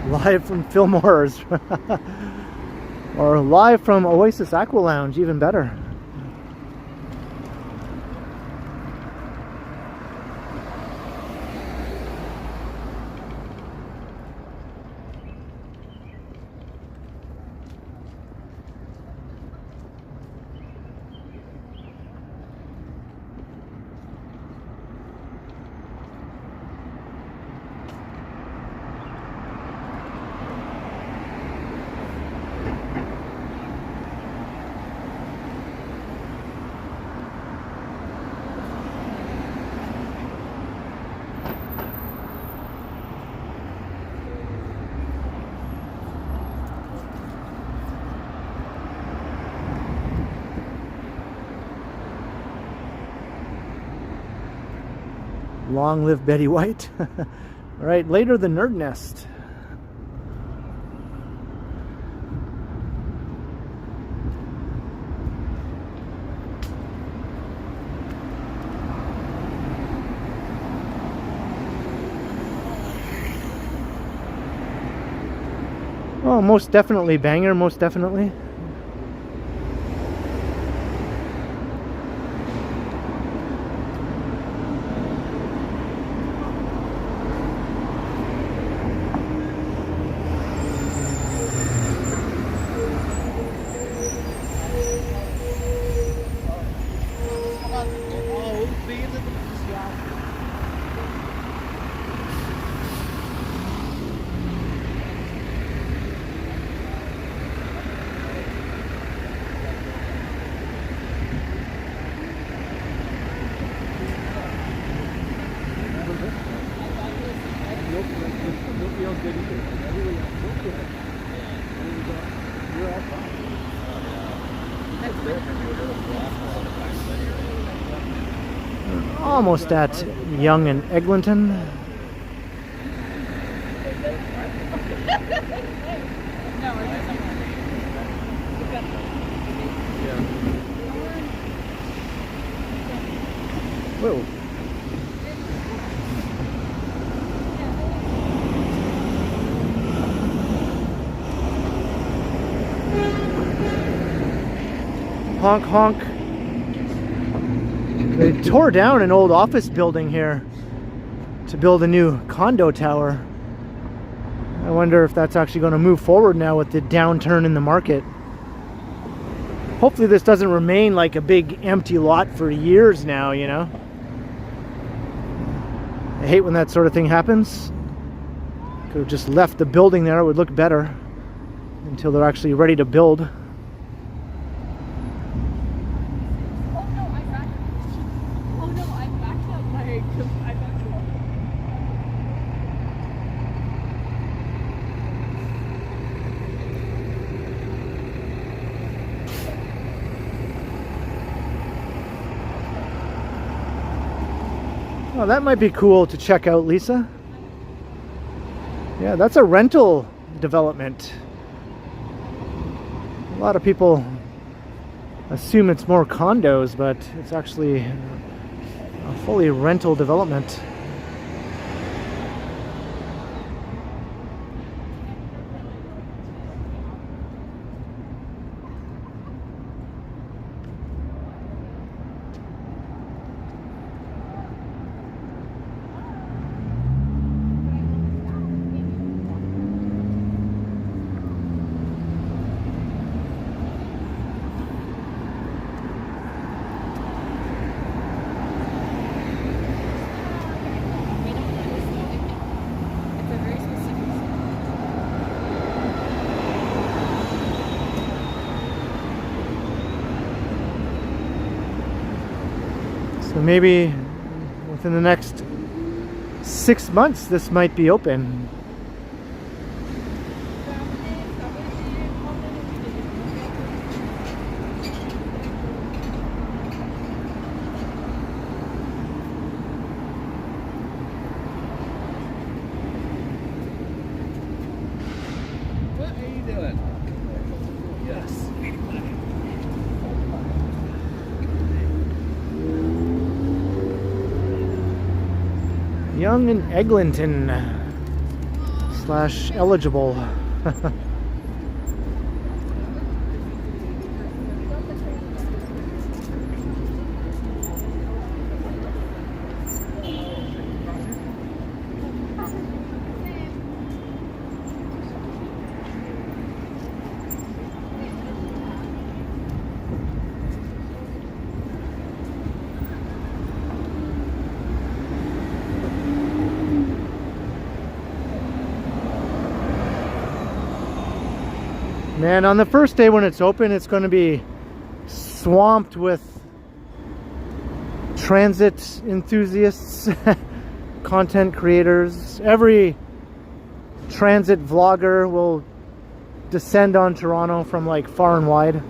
Live from Fillmore's. Or live from Oasis Aqua Lounge, even better. Long live Betty White. All right, later the Nerd Nest. Oh, most definitely banger, most definitely. Almost at Yonge and Eglinton. Whoa. Honk, honk. They tore down an old office building here to build a new condo tower. I wonder if that's actually going to move forward now with the downturn in the market. Hopefully this doesn't remain like a big empty lot for years now, you know. I hate when that sort of thing happens. Could have just left the building there, it would look better until they're actually ready to build. Oh, that might be cool to check out, Lisa. Yeah, that's a rental development. A lot of people assume it's more condos, but it's actually a fully rental development. So maybe within the next 6 months this might be open. What are you doing? Yes. Yonge and Eglinton / eligible. Man, on the first day when it's open, it's going to be swamped with transit enthusiasts, content creators. Every transit vlogger will descend on Toronto from like far and wide.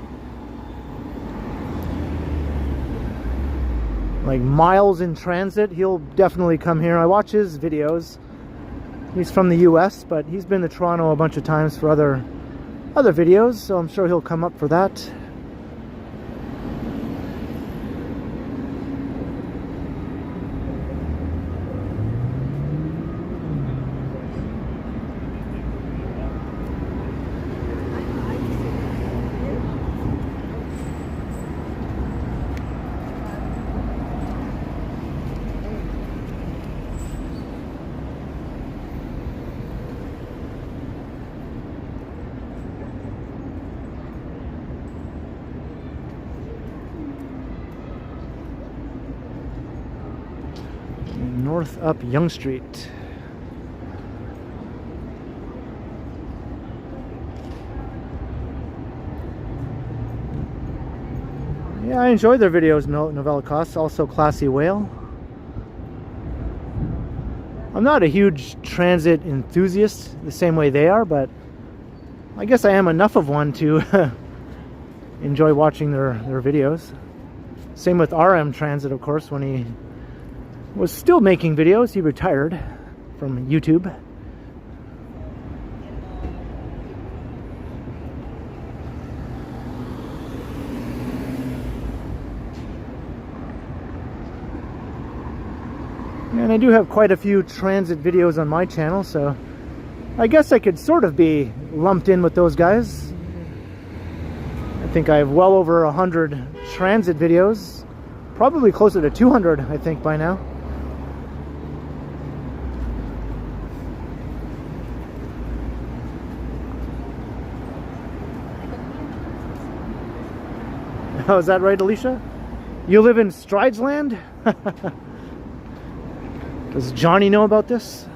like miles in transit, he'll definitely come here. I watch his videos. He's from the US, but he's been to Toronto a bunch of times for other videos, so I'm sure he'll come up for that. North up Yonge Street. Yeah, I enjoy their videos, Novella Cost, also Classy Whale. I'm not a huge transit enthusiast the same way they are, but I guess I am enough of one to enjoy watching their videos. Same with RM Transit, of course, when he was still making videos. He retired from YouTube. And I do have quite a few transit videos on my channel, so I guess I could sort of be lumped in with those guys. I think I have well over 100 transit videos, probably closer to 200, I think, by now. Oh, is that right, Alicia? You live in Stridesland? Does Johnny know about this?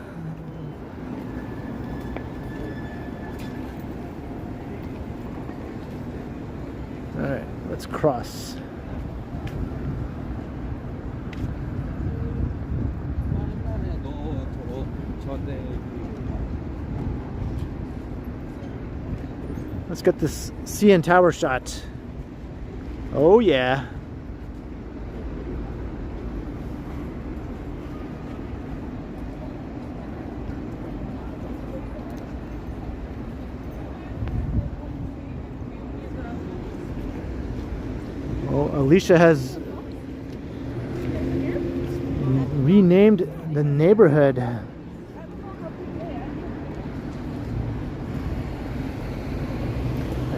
Alright, let's cross. Let's get this CN Tower shot. Oh yeah. Oh, Alicia has renamed the neighborhood. I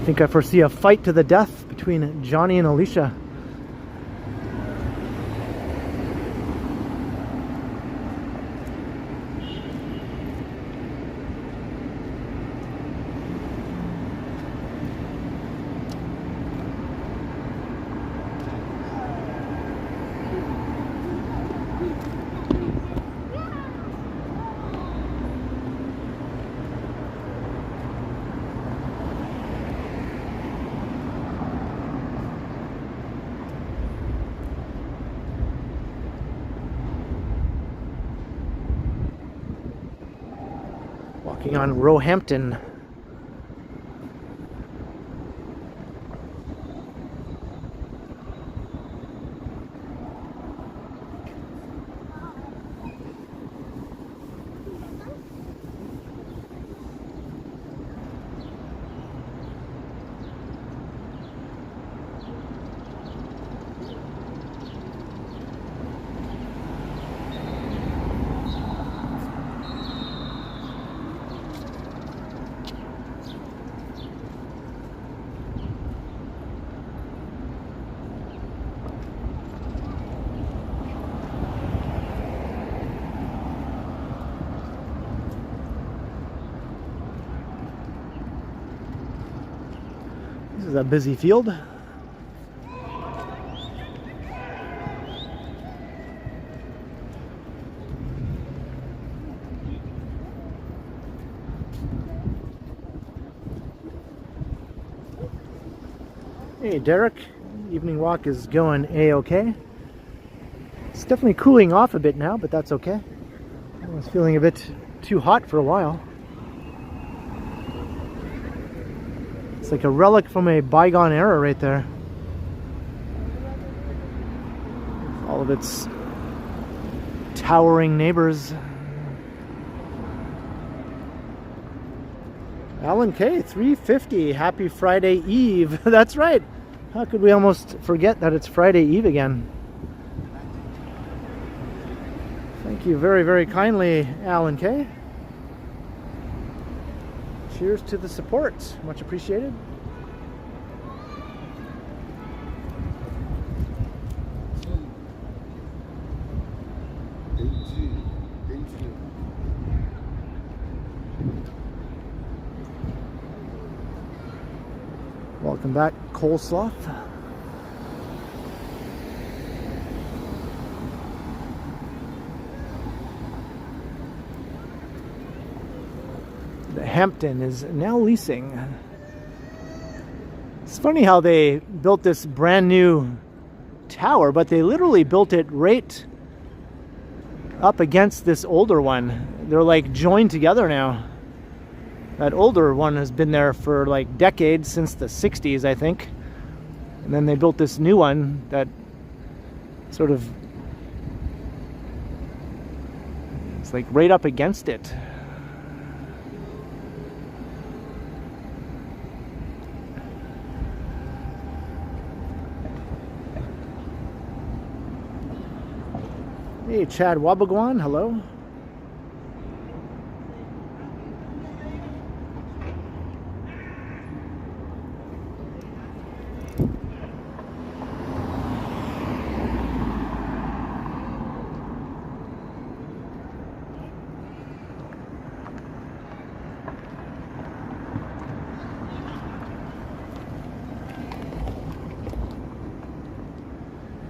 think I foresee a fight to the death between Johnny and Alicia. Walking on Roehampton. This is a busy field. Hey Derek, evening walk is going a-okay. It's definitely cooling off a bit now, but that's okay. I was feeling a bit too hot for a while. It's like a relic from a bygone era right there. all of its towering neighbors. Alan K, 350. Happy Friday Eve. That's right. How could we almost forget that it's Friday Eve again? Thank you very, very kindly, Alan K. Cheers to the support. Much appreciated. Welcome back, Coleslaw. The Hampton is now leasing. It's funny how they built this brand new tower, but they literally built it right up against this older one. They're like joined together now. That older one has been there for like decades, since the 60s, I think. And then they built this new one that sort of, it's like right up against it. Hey, Chad Wabagwan, hello.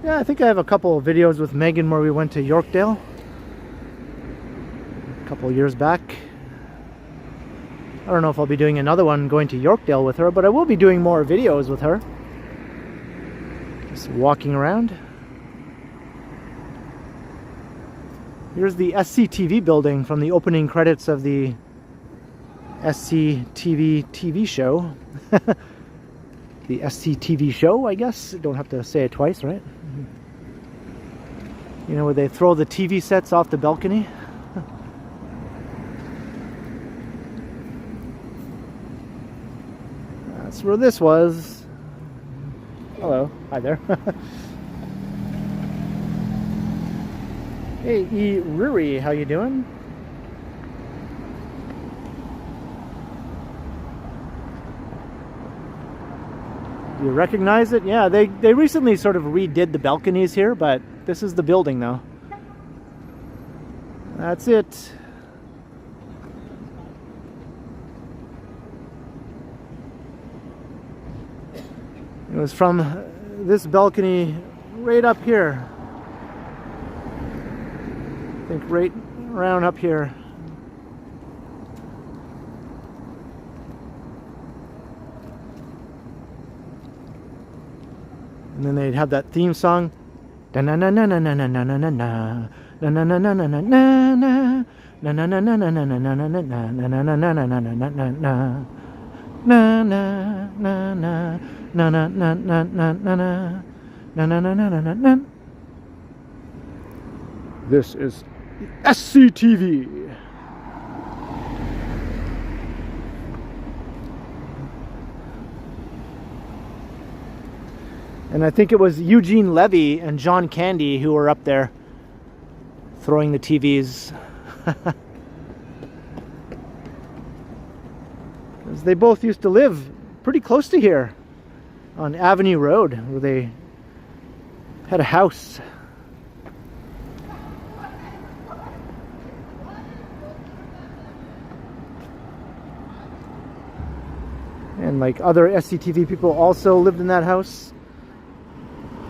Yeah, I think I have a couple of videos with Megan where we went to Yorkdale a couple of years back. I don't know if I'll be doing another one going to Yorkdale with her, but I will be doing more videos with her. Just walking around. Here's the SCTV building from the opening credits of the SCTV TV show. The SCTV show, I guess. Don't have to say it twice, right? You know, where they throw the TV sets off the balcony. That's where this was. Hello. Hi there. Hey, E. Ruri, how you doing? Do you recognize it? Yeah, they recently sort of redid the balconies here, but this is the building now. That's it. It was from this balcony right up here. I think right around up here. And then they'd have that theme song. This is SCTV. And I think it was Eugene Levy and John Candy who were up there throwing the TVs. Because they both used to live pretty close to here on Avenue Road, where they had a house. And like other SCTV people also lived in that house.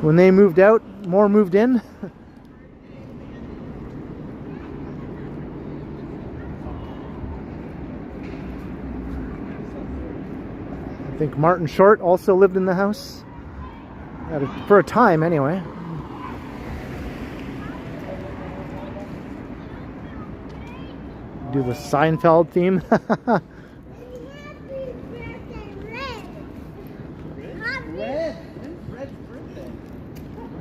When they moved out, more moved in. I think Martin Short also lived in the house. For a time, anyway. Do the Seinfeld theme.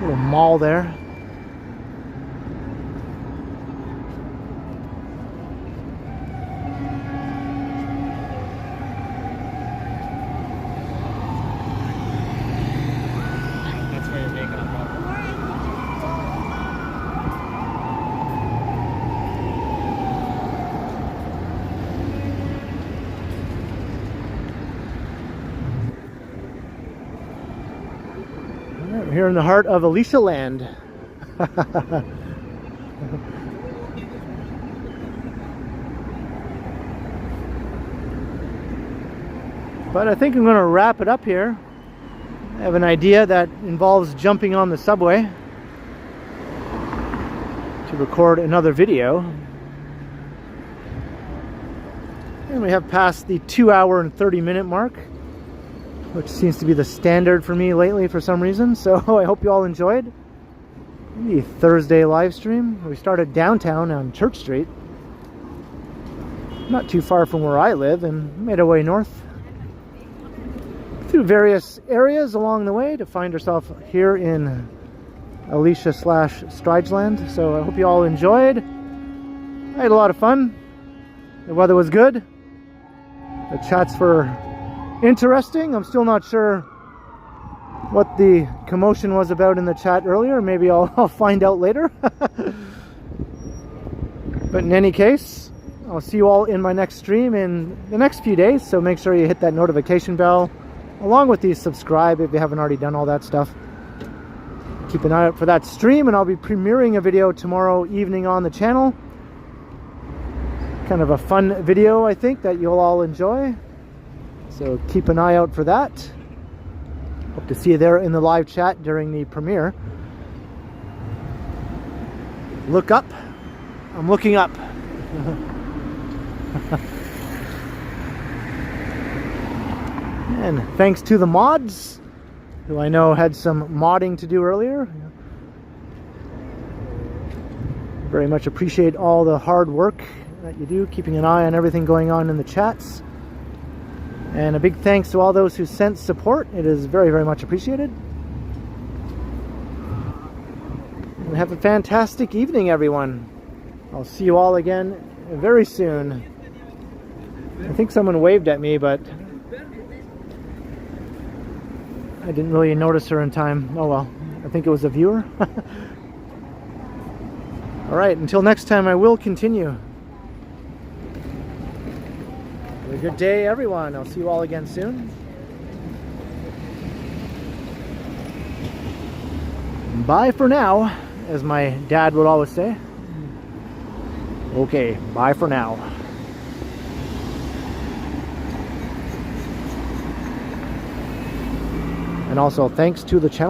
Little mall there. That's where you're making them from. We're here in the heart of Alicia Land. But I think I'm going to wrap it up here. I have an idea that involves jumping on the subway to record another video. And we have passed the 2 hour and 30-minute mark, which seems to be the standard for me lately for some reason. So I hope you all enjoyed the Thursday live stream. We started downtown on Church Street, not too far from where I live, and made our way north through various areas along the way to find ourselves here in Alicia / Strideland. So I hope you all enjoyed. I had a lot of fun. The weather was good. The chats were interesting. I'm still not sure what the commotion was about in the chat earlier. Maybe I'll find out later. But in any case, I'll see you all in my next stream in the next few days. So make sure you hit that notification bell, along with the subscribe if you haven't already done all that stuff. Keep an eye out for that stream, and I'll be premiering a video tomorrow evening on the channel. Kind of a fun video, I think, that you'll all enjoy. So keep an eye out for that. Hope to see you there in the live chat during the premiere. Look up. I'm looking up. And thanks to the mods, who I know had some modding to do earlier. Very much appreciate all the hard work that you do, keeping an eye on everything going on in the chats. And a big thanks to all those who sent support. It is very, very much appreciated. And have a fantastic evening, everyone. I'll see you all again very soon. I think someone waved at me, but I didn't really notice her in time. Oh well, I think it was a viewer. Alright, until next time, I will continue. Have a good day, everyone. I'll see you all again soon. Bye for now, as my dad would always say. Okay, bye for now. And also, thanks to the channel.